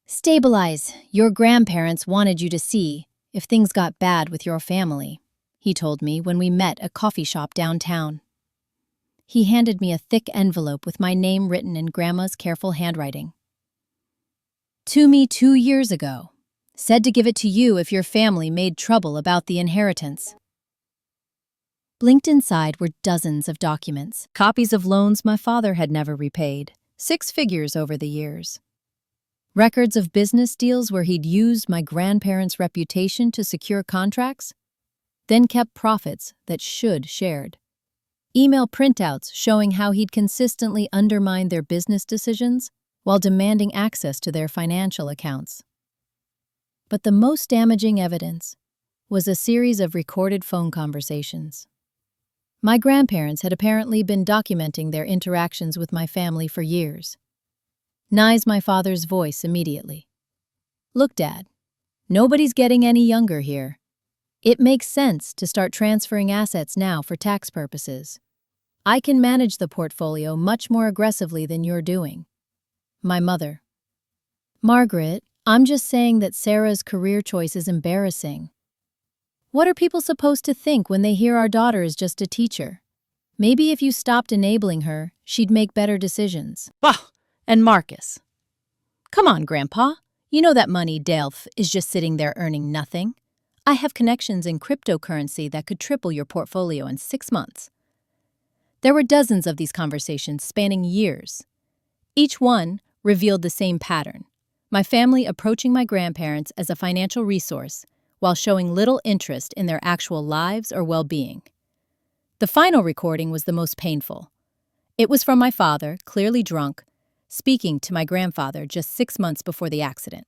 Stabilize. Your grandparents wanted you to see if things got bad with your family, he told me when we met at a coffee shop downtown. He handed me a thick envelope with my name written in Grandma's careful handwriting. To me 2 years ago. Said to give it to you if your family made trouble about the inheritance. Blinked inside were dozens of documents, copies of loans my father had never repaid, 6 figures over the years. Records of business deals where he'd used my grandparents' reputation to secure contracts, then kept profits that should shared. Email printouts showing how he'd consistently undermined their business decisions while demanding access to their financial accounts. But the most damaging evidence was a series of recorded phone conversations. My grandparents had apparently been documenting their interactions with my family for years. Nye's my father's voice immediately. Look, Dad, nobody's getting any younger here. It makes sense to start transferring assets now for tax purposes. I can manage the portfolio much more aggressively than you're doing. My mother. Margaret, I'm just saying that Sarah's career choice is embarrassing. What are people supposed to think when they hear our daughter is just a teacher? Maybe if you stopped enabling her, she'd make better decisions. Bah! And Marcus. Come on, Grandpa. You know that money, Delph, is just sitting there earning nothing. I have connections in cryptocurrency that could triple your portfolio in 6 months. There were dozens of these conversations spanning years. Each one revealed the same pattern. My family approaching my grandparents as a financial resource while showing little interest in their actual lives or well-being. The final recording was the most painful. It was from my father, clearly drunk, speaking to my grandfather just 6 months before the accident.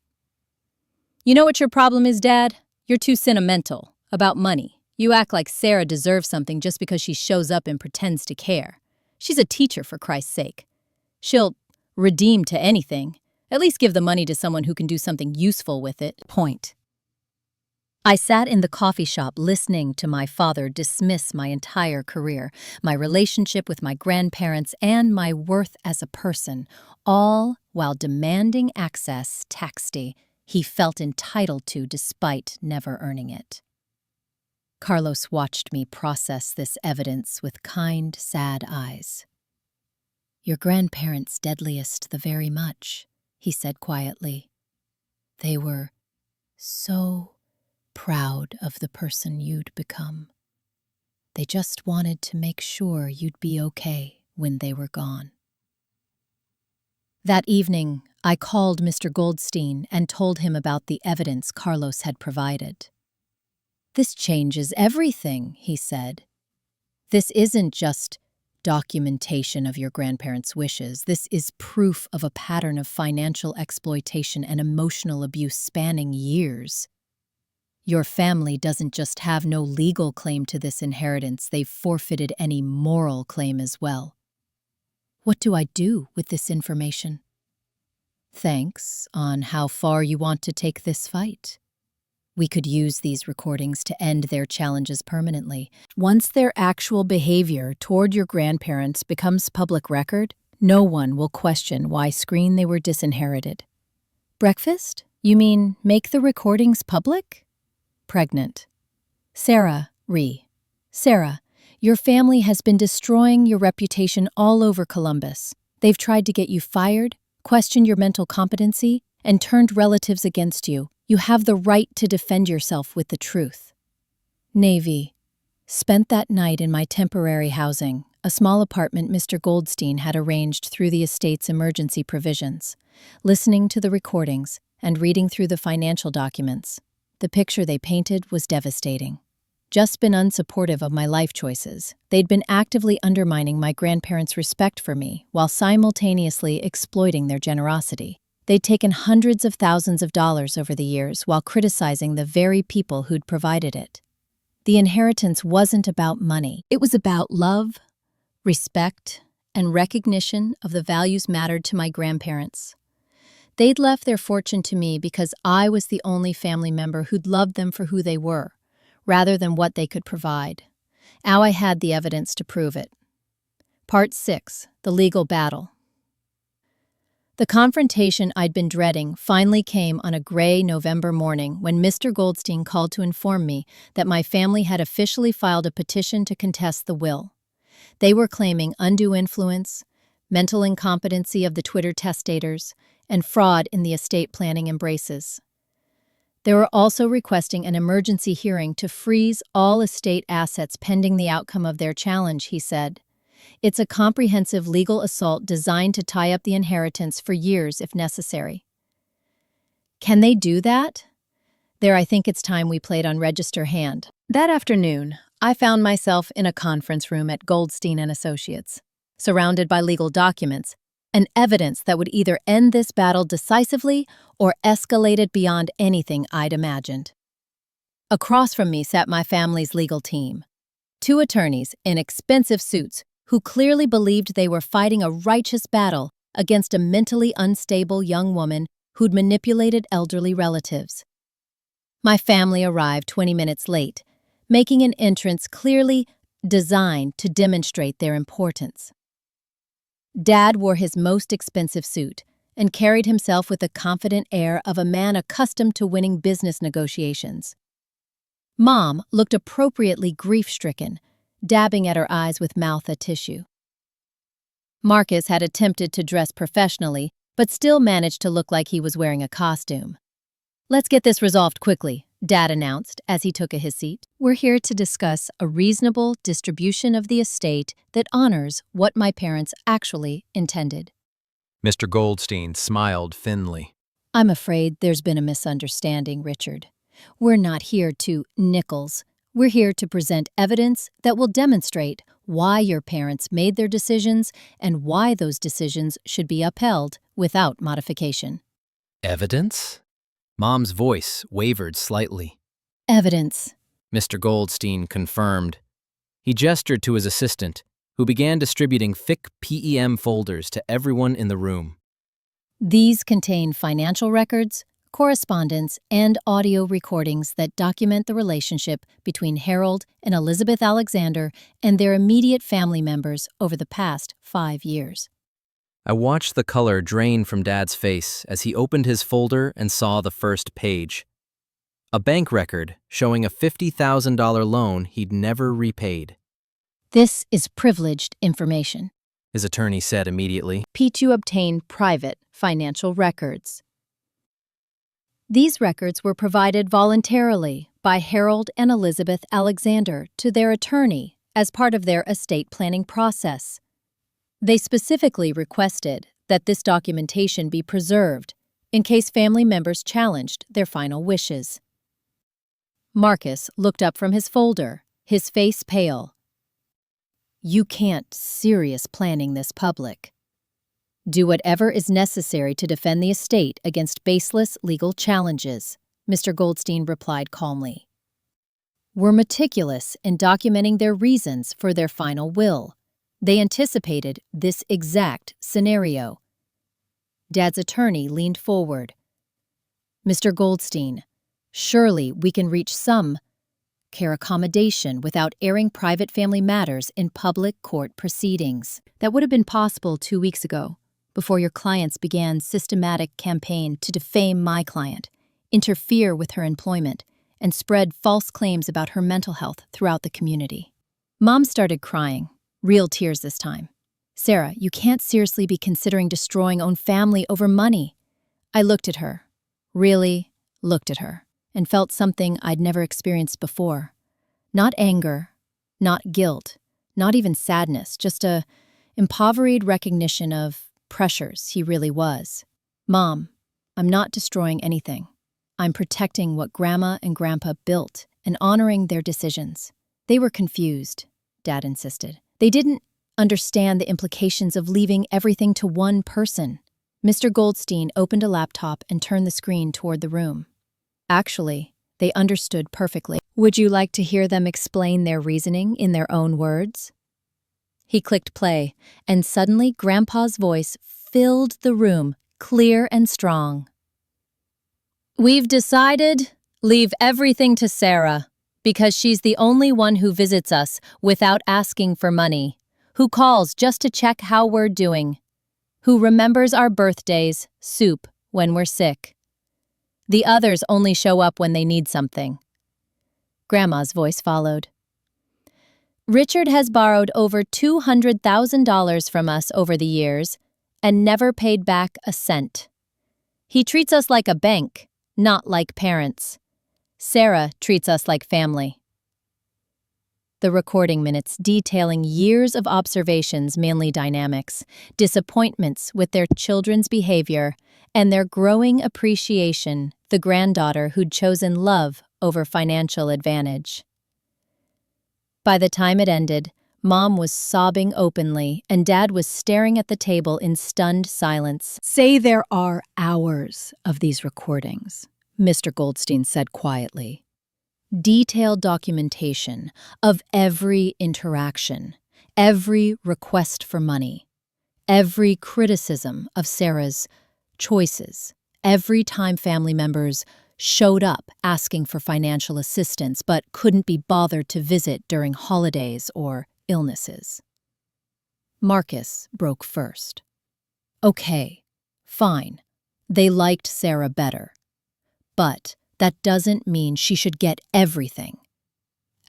You know what your problem is, Dad? You're too sentimental about money. You act like Sarah deserves something just because she shows up and pretends to care. She's a teacher, for Christ's sake. She'll redeem to anything. At least give the money to someone who can do something useful with it. Point. I sat in the coffee shop listening to my father dismiss my entire career, my relationship with my grandparents, and my worth as a person, all while demanding access tax day he felt entitled to despite never earning it. Carlos watched me process this evidence with kind, sad eyes. Your grandparents' deadliest the very much, he said quietly. They were so proud of the person you'd become. They just wanted to make sure you'd be okay when they were gone. That evening, I called Mr. Goldstein and told him about the evidence Carlos had provided. This changes everything, he said. This isn't just documentation of your grandparents' wishes. This is proof of a pattern of financial exploitation and emotional abuse spanning years. Your family doesn't just have no legal claim to this inheritance, they've forfeited any moral claim as well. What do I do with this information? Thanks on how far you want to take this fight. We could use these recordings to end their challenges permanently. Once their actual behavior toward your grandparents becomes public record, no one will question why they were disinherited. Breakfast? You mean make the recordings public? Pregnant. Sarah, Sarah, your family has been destroying your reputation all over Columbus. They've tried to get you fired, questioned your mental competency, and turned relatives against you. You have the right to defend yourself with the truth. Navy. Spent that night in my temporary housing, a small apartment Mr. Goldstein had arranged through the estate's emergency provisions, listening to the recordings and reading through the financial documents. The picture they painted was devastating. Just been unsupportive of my life choices. They'd been actively undermining my grandparents' respect for me while simultaneously exploiting their generosity. They'd taken hundreds of thousands of dollars over the years while criticizing the very people who'd provided it. The inheritance wasn't about money. It was about love, respect, and recognition of the values mattered to my grandparents. They'd left their fortune to me because I was the only family member who'd loved them for who they were, rather than what they could provide. Now I had the evidence to prove it. Part 6. The Legal Battle. The confrontation I'd been dreading finally came on a gray November morning when Mr. Goldstein called to inform me that my family had officially filed a petition to contest the will. They were claiming undue influence, mental incompetency of the Twitter testators, and fraud in the estate planning embraces. They were also requesting an emergency hearing to freeze all estate assets pending the outcome of their challenge, he said. It's a comprehensive legal assault designed to tie up the inheritance for years if necessary. Can they do that? There, I think it's time we played on Register Hand. That afternoon, I found myself in a conference room at Goldstein & Associates, surrounded by legal documents and evidence that would either end this battle decisively or escalate it beyond anything I'd imagined. Across from me sat my family's legal team, 2 attorneys in expensive suits who clearly believed they were fighting a righteous battle against a mentally unstable young woman who'd manipulated elderly relatives. My family arrived 20 minutes late, making an entrance clearly designed to demonstrate their importance. Dad wore his most expensive suit and carried himself with the confident air of a man accustomed to winning business negotiations. Mom looked appropriately grief-stricken, dabbing at her eyes with mouth tissue. Marcus had attempted to dress professionally, but still managed to look like he was wearing a costume. "Let's get this resolved quickly," Dad announced as he took his seat. "We're here to discuss a reasonable distribution of the estate that honors what my parents actually intended." Mr. Goldstein smiled thinly. "I'm afraid there's been a misunderstanding, Richard. We're not here to nickels. We're here to present evidence that will demonstrate why your parents made their decisions and why those decisions should be upheld without modification." Evidence? Mom's voice wavered slightly. "Evidence," Mr. Goldstein confirmed. He gestured to his assistant, who began distributing thick PEM folders to everyone in the room. "These contain financial records, correspondence, and audio recordings that document the relationship between Harold and Elizabeth Alexander and their immediate family members over the past 5 years." I watched the color drain from Dad's face as he opened his folder and saw the first page. A bank record showing a $50,000 loan he'd never repaid. "This is privileged information," His attorney said immediately. "Pete, you obtain private financial records." These records were provided voluntarily by Harold and Elizabeth Alexander to their attorney as part of their estate planning process. They specifically requested that this documentation be preserved in case family members challenged their final wishes. Marcus looked up from his folder, his face pale. "You can't serious planning this public. Do whatever is necessary to defend the estate against baseless legal challenges," Mr. Goldstein replied calmly. "We're meticulous in documenting their reasons for their final will. They anticipated this exact scenario." Dad's attorney leaned forward. "Mr. Goldstein, surely we can reach some accommodation without airing private family matters in public court proceedings. That would have been possible 2 weeks ago, before your clients began systematic campaign to defame my client, interfere with her employment, and spread false claims about her mental health throughout the community." Mom started crying. Real tears this time. "Sarah, you can't seriously be considering destroying own family over money." I looked at her, really looked at her, and felt something I'd never experienced before. Not anger, not guilt, not even sadness, just a impoverished recognition of pressures he really was. "Mom, I'm not destroying anything. I'm protecting what Grandma and Grandpa built and honoring their decisions." "They were confused," Dad insisted. "They didn't understand the implications of leaving everything to one person." Mr. Goldstein opened a laptop and turned the screen toward the room. "Actually, they understood perfectly. Would you like to hear them explain their reasoning in their own words? He clicked play, and suddenly Grandpa's voice filled the room, clear and strong. We've decided, leave everything to Sarah, because she's the only one who visits us without asking for money, who calls just to check how we're doing, who remembers our birthdays, soup, when we're sick. The others only show up when they need something. Grandma's voice followed. Richard has borrowed over $200,000 from us over the years and never paid back a cent. He treats us like a bank, not like parents. Sarah treats us like family. The recording minutes detailing years of observations, mainly dynamics, disappointments with their children's behavior, and their growing appreciation, the granddaughter who'd chosen love over financial advantage. By the time it ended, Mom was sobbing openly, and Dad was staring at the table in stunned silence. Say there are hours of these recordings, Mr. Goldstein said quietly. Detailed documentation of every interaction, every request for money, every criticism of Sarah's choices, every time family members showed up asking for financial assistance but couldn't be bothered to visit during holidays or illnesses. Marcus broke first. Okay, fine. They liked Sarah better. But that doesn't mean she should get everything.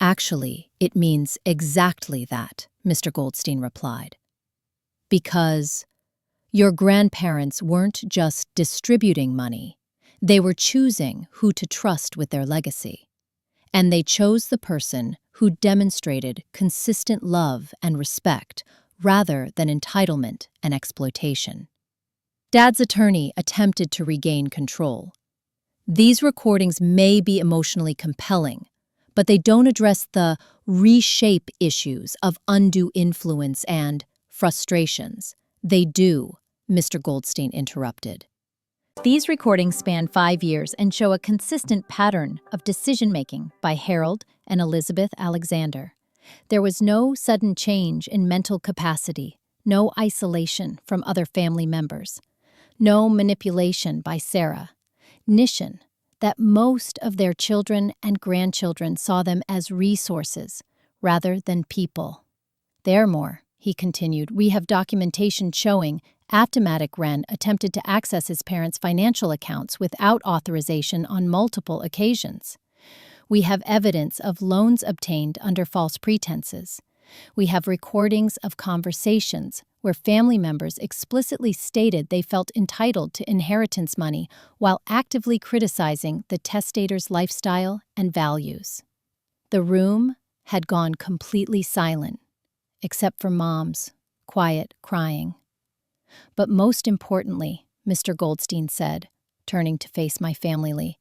Actually, it means exactly that, Mr. Goldstein replied. Because your grandparents weren't just distributing money. They were choosing who to trust with their legacy. And they chose the person who demonstrated consistent love and respect rather than entitlement and exploitation. Dad's attorney attempted to regain control. These recordings may be emotionally compelling, but they don't address the reshape issues of undue influence and frustrations. They do, Mr. Goldstein interrupted. These recordings span 5 years and show a consistent pattern of decision-making by Harold and Elizabeth Alexander. There was no sudden change in mental capacity, no isolation from other family members, no manipulation by Sarah. Nishan, that most of their children and grandchildren saw them as resources rather than people. Therefore, he continued, we have documentation showing Aptomatic Ren attempted to access his parents' financial accounts without authorization on multiple occasions. We have evidence of loans obtained under false pretenses. We have recordings of conversations where family members explicitly stated they felt entitled to inheritance money while actively criticizing the testator's lifestyle and values. The room had gone completely silent, except for Mom's quiet crying. But most importantly, Mr. Goldstein said, turning to face my family,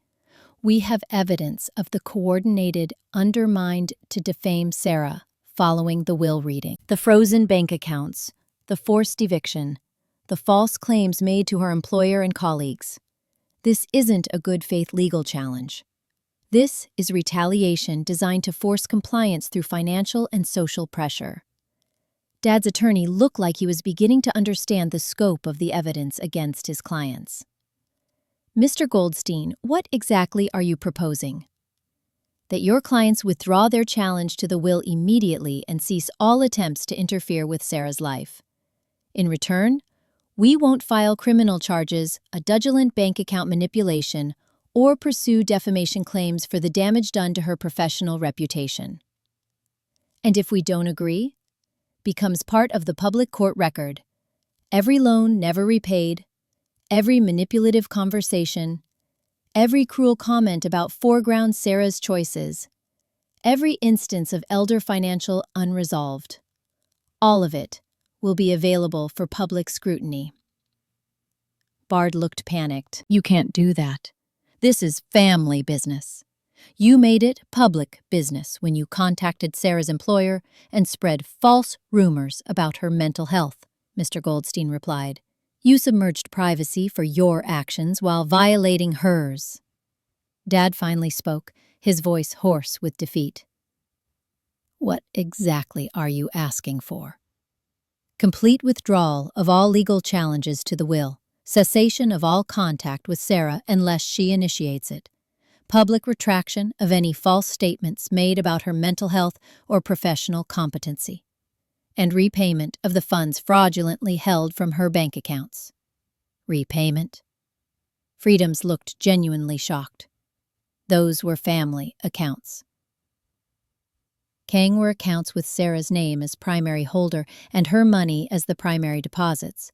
we have evidence of the coordinated undermined to defame Sarah following the will reading. The frozen bank accounts, the forced eviction, the false claims made to her employer and colleagues. This isn't a good faith legal challenge. This is retaliation designed to force compliance through financial and social pressure. Dad's attorney looked like he was beginning to understand the scope of the evidence against his clients. Mr. Goldstein, what exactly are you proposing? That your clients withdraw their challenge to the will immediately and cease all attempts to interfere with Sarah's life. In return, we won't file criminal charges, fraudulent bank account manipulation, or pursue defamation claims for the damage done to her professional reputation. And if we don't agree, becomes part of the public court record. Every loan never repaid, every manipulative conversation, every cruel comment about foreground Sarah's choices, every instance of elder financial unresolved. All of it will be available for public scrutiny. Bard looked panicked. You can't do that. This is family business. You made it public business when you contacted Sarah's employer and spread false rumors about her mental health, Mr. Goldstein replied. You submerged privacy for your actions while violating hers. Dad finally spoke, his voice hoarse with defeat. What exactly are you asking for? Complete withdrawal of all legal challenges to the will, cessation of all contact with Sarah unless she initiates it, public retraction of any false statements made about her mental health or professional competency, and repayment of the funds fraudulently held from her bank accounts. Repayment? Freedoms looked genuinely shocked. Those were family accounts. Kang were accounts with Sarah's name as primary holder and her money as the primary deposits.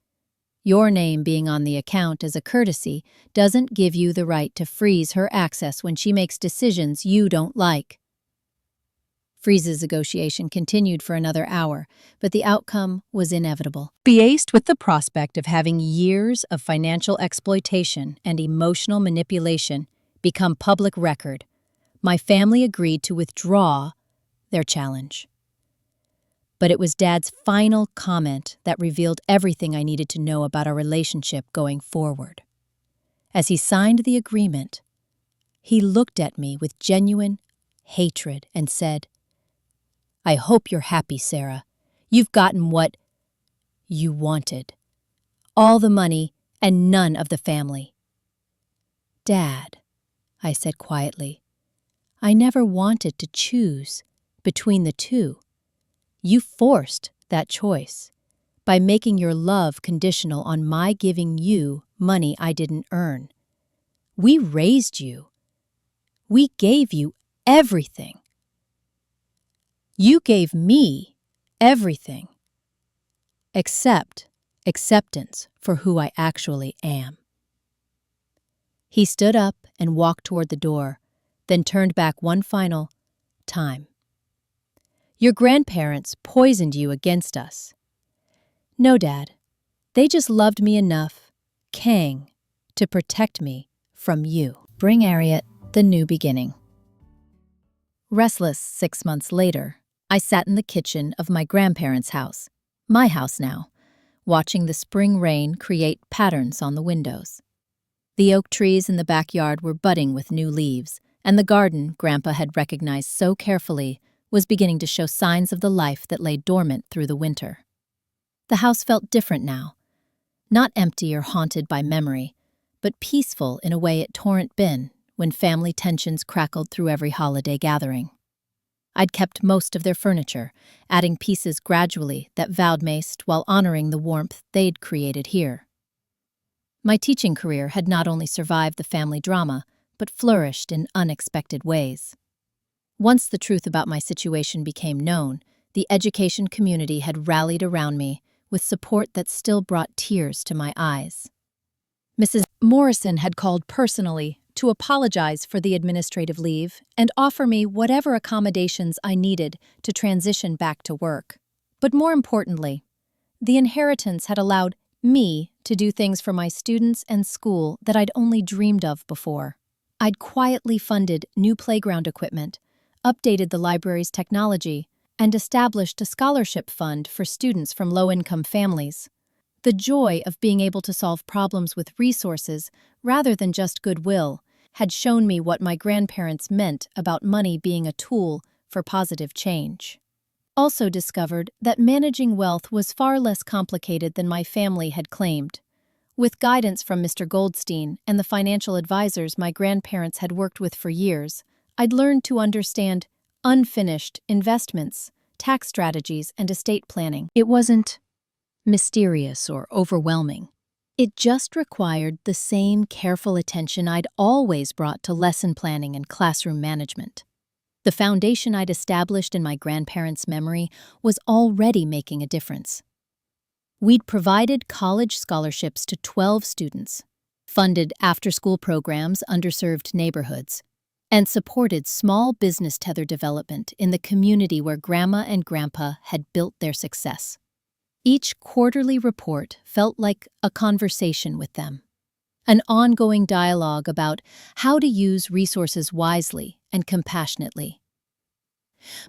Your name being on the account as a courtesy doesn't give you the right to freeze her access when she makes decisions you don't like. Freeze's negotiation continued for another hour, but the outcome was inevitable. Faced with the prospect of having years of financial exploitation and emotional manipulation become public record, my family agreed to withdraw their challenge. But it was Dad's final comment that revealed everything I needed to know about our relationship going forward. As he signed the agreement, he looked at me with genuine hatred and said, "I hope you're happy, Sarah. You've gotten what you wanted. All the money and none of the family." "Dad," I said quietly, "I never wanted to choose between the two. You forced that choice by making your love conditional on my giving you money I didn't earn. We raised you. We gave you everything. You gave me everything, except acceptance for who I actually am." He stood up and walked toward the door, then turned back one final time. "Your grandparents poisoned you against us." "No, Dad. They just loved me enough, Kang, to protect me from you." Bring Harriet, the new beginning. Restless 6 months later, I sat in the kitchen of my grandparents' house, my house now, watching the spring rain create patterns on the windows. The oak trees in the backyard were budding with new leaves, and the garden Grandpa had recognized so carefully was beginning to show signs of the life that lay dormant through the winter. The house felt different now, not empty or haunted by memory, but peaceful in a way it torrent been when family tensions crackled through every holiday gathering. I'd kept most of their furniture, adding pieces gradually that vowed most while honoring the warmth they'd created here. My teaching career had not only survived the family drama, but flourished in unexpected ways. Once the truth about my situation became known, the education community had rallied around me with support that still brought tears to my eyes. Mrs. Morrison had called personally to apologize for the administrative leave and offer me whatever accommodations I needed to transition back to work. But more importantly, the inheritance had allowed me to do things for my students and school that I'd only dreamed of before. I'd quietly funded new playground equipment, updated the library's technology, and established a scholarship fund for students from low-income families. The joy of being able to solve problems with resources rather than just goodwill had shown me what my grandparents meant about money being a tool for positive change. Also discovered that managing wealth was far less complicated than my family had claimed. With guidance from Mr. Goldstein and the financial advisors my grandparents had worked with for years, I'd learned to understand unfinished investments, tax strategies, and estate planning. It wasn't mysterious or overwhelming. It just required the same careful attention I'd always brought to lesson planning and classroom management. The foundation I'd established in my grandparents' memory was already making a difference. We'd provided college scholarships to 12 students, funded after-school programs in underserved neighborhoods, and supported small business tether development in the community where Grandma and Grandpa had built their success. Each quarterly report felt like a conversation with them, an ongoing dialogue about how to use resources wisely and compassionately.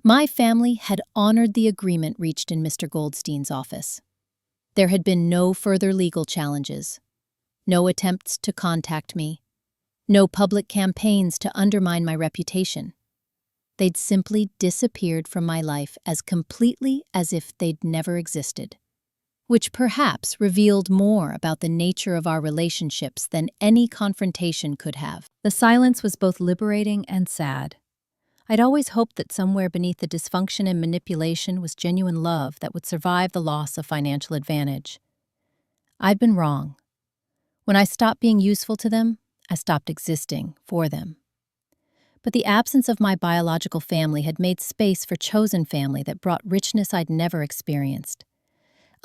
My family had honored the agreement reached in Mr. Goldstein's office. There had been no further legal challenges, no attempts to contact me, No public campaigns to undermine my reputation. They'd simply disappeared from my life as completely as if they'd never existed, which perhaps revealed more about the nature of our relationships than any confrontation could have. The silence was both liberating and sad. I'd always hoped that somewhere beneath the dysfunction and manipulation was genuine love that would survive the loss of financial advantage. I'd been wrong. When I stopped being useful to them, I stopped existing for them. But the absence of my biological family had made space for chosen family that brought richness I'd never experienced.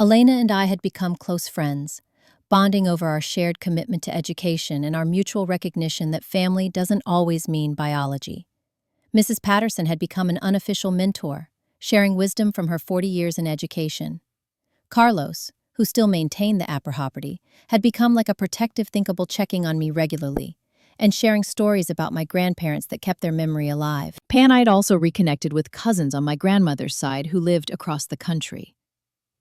Elena and I had become close friends, bonding over our shared commitment to education and our mutual recognition that family doesn't always mean biology. Mrs. Patterson had become an unofficial mentor, sharing wisdom from her 40 years in education. Carlos, who still maintained the Apper property, had become like a protective thinkable checking on me regularly, and sharing stories about my grandparents that kept their memory alive. I'd also reconnected with cousins on my grandmother's side who lived across the country.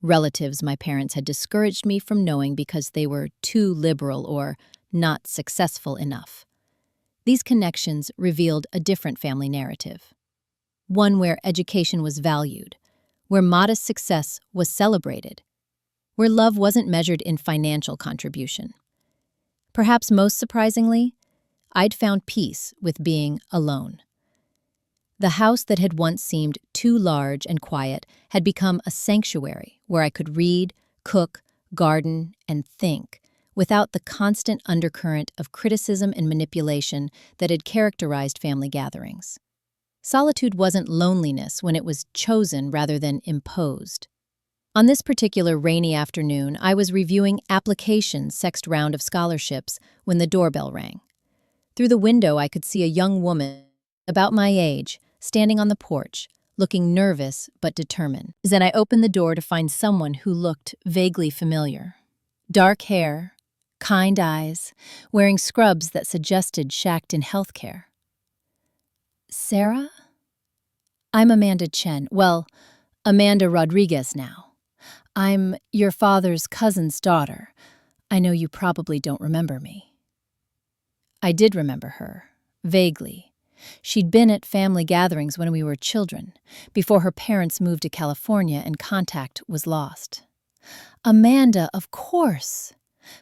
Relatives my parents had discouraged me from knowing because they were too liberal or not successful enough. These connections revealed a different family narrative. One where education was valued, where modest success was celebrated, where love wasn't measured in financial contribution. Perhaps most surprisingly, I'd found peace with being alone. The house that had once seemed too large and quiet had become a sanctuary where I could read, cook, garden, and think, without the constant undercurrent of criticism and manipulation that had characterized family gatherings. Solitude wasn't loneliness when it was chosen rather than imposed. On this particular rainy afternoon, I was reviewing applications' sixth round of scholarships when the doorbell rang. Through the window, I could see a young woman, about my age, standing on the porch, looking nervous but determined. Then I opened the door to find someone who looked vaguely familiar. Dark hair, kind eyes, wearing scrubs that suggested shacked in healthcare. Sarah? I'm Amanda Chen. Well, Amanda Rodriguez now. I'm your father's cousin's daughter. I know you probably don't remember me. I did remember her, vaguely. She'd been at family gatherings when we were children, before her parents moved to California and contact was lost. Amanda, of course.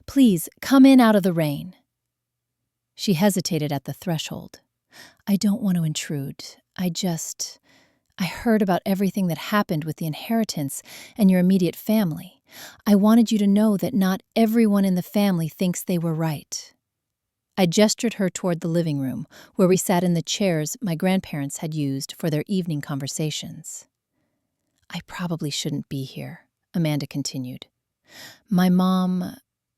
Please, come in out of the rain. She hesitated at the threshold. I don't want to intrude. I heard about everything that happened with the inheritance and your immediate family. I wanted you to know that not everyone in the family thinks they were right. I gestured her toward the living room, where we sat in the chairs my grandparents had used for their evening conversations. I probably shouldn't be here, Amanda continued. My mom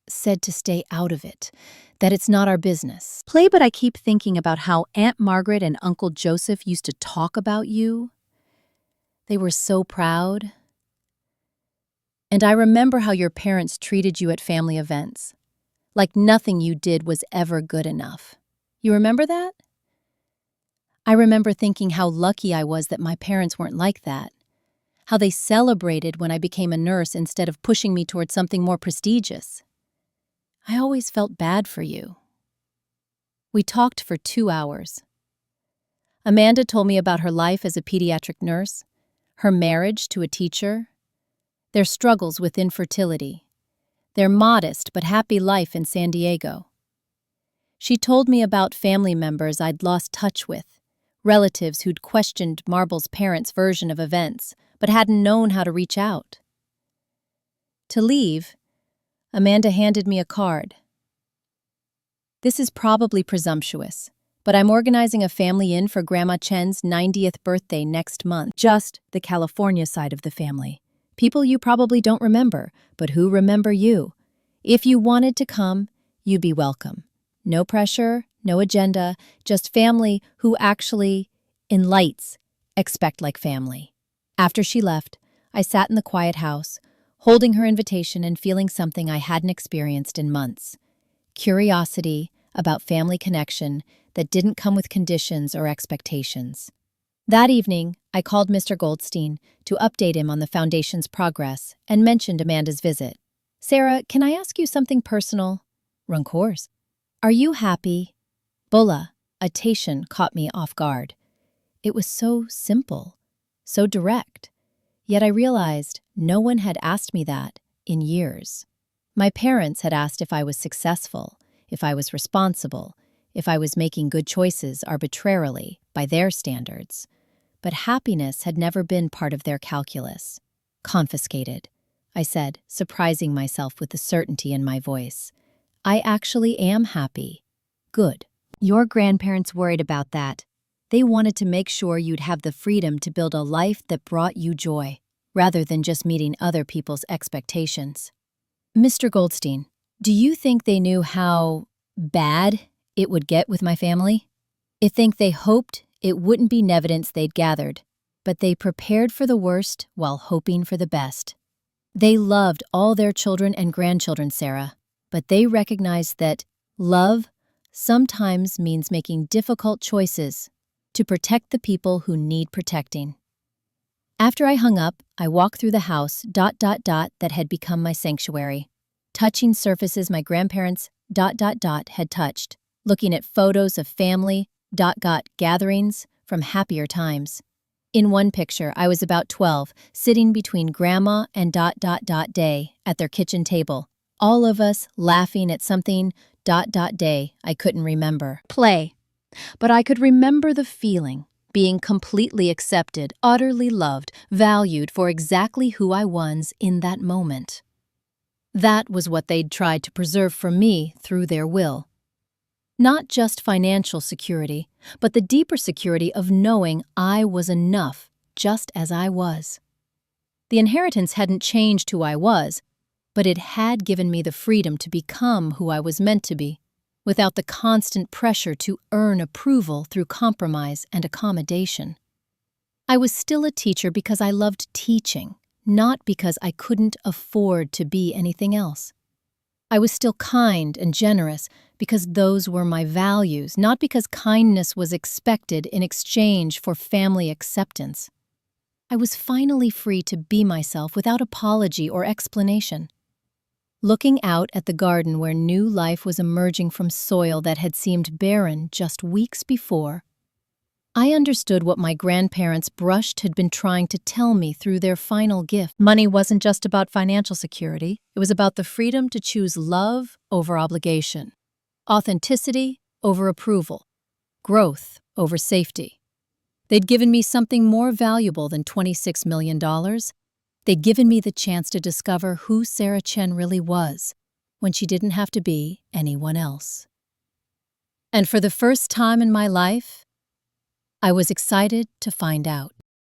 said to stay out of it, that it's not our business. But I keep thinking about how Aunt Margaret and Uncle Joseph used to talk about you. They were so proud. And I remember how your parents treated you at family events, like nothing you did was ever good enough. You remember that? I remember thinking how lucky I was that my parents weren't like that, how they celebrated when I became a nurse instead of pushing me toward something more prestigious. I always felt bad for you. We talked for 2 hours. Amanda told me about her life as a pediatric nurse, her marriage to a teacher, their struggles with infertility, their modest but happy life in San Diego. She told me about family members I'd lost touch with, relatives who'd questioned Marble's parents' version of events but hadn't known how to reach out. To leave, Amanda handed me a card. This is probably presumptuous, but I'm organizing a family in for Grandma Chen's 90th birthday next month. Just the California side of the family. People you probably don't remember, but who remember you. If you wanted to come, you'd be welcome. No pressure, no agenda, just family who actually, in lights, expect like family. After she left, I sat in the quiet house, holding her invitation and feeling something I hadn't experienced in months. Curiosity about family connection that didn't come with conditions or expectations. That evening, I called Mr. Goldstein to update him on the Foundation's progress and mentioned Amanda's visit. Sarah, can I ask you something personal? Run course. Are you happy? Bola, a Tahitian, caught me off guard. It was so simple, so direct. Yet I realized no one had asked me that in years. My parents had asked if I was successful, if I was responsible, if I was making good choices arbitrarily by their standards. But happiness had never been part of their calculus. Confiscated, I said, surprising myself with the certainty in my voice. I actually am happy. Good. Your grandparents worried about that. They wanted to make sure you'd have the freedom to build a life that brought you joy, rather than just meeting other people's expectations. Mr. Goldstein, do you think they knew how bad it would get with my family? I think they hoped it wouldn't be evidence they'd gathered, but they prepared for the worst while hoping for the best. They loved all their children and grandchildren, Sarah, but they recognized that love sometimes means making difficult choices to protect the people who need protecting. After I hung up, I walked through the house, that had become my sanctuary, touching surfaces my grandparents, had touched, looking at photos of family, gatherings from happier times. In one picture, I was about 12, sitting between Grandma and Day at their kitchen table, all of us laughing at something, Day I couldn't remember. Play. But I could remember the feeling, being completely accepted, utterly loved, valued for exactly who I was in that moment. That was what they'd tried to preserve from me through their will. Not just financial security, but the deeper security of knowing I was enough just as I was. The inheritance hadn't changed who I was, but it had given me the freedom to become who I was meant to be, without the constant pressure to earn approval through compromise and accommodation. I was still a teacher because I loved teaching, not because I couldn't afford to be anything else. I was still kind and generous because those were my values, not because kindness was expected in exchange for family acceptance. I was finally free to be myself without apology or explanation. Looking out at the garden where new life was emerging from soil that had seemed barren just weeks before, I understood what my grandparents brushed had been trying to tell me through their final gift. Money wasn't just about financial security. It was about the freedom to choose love over obligation, authenticity over approval, growth over safety. They'd given me something more valuable than $26 million. They'd given me the chance to discover who Sarah Chen really was when she didn't have to be anyone else. And for the first time in my life, I was excited to find out.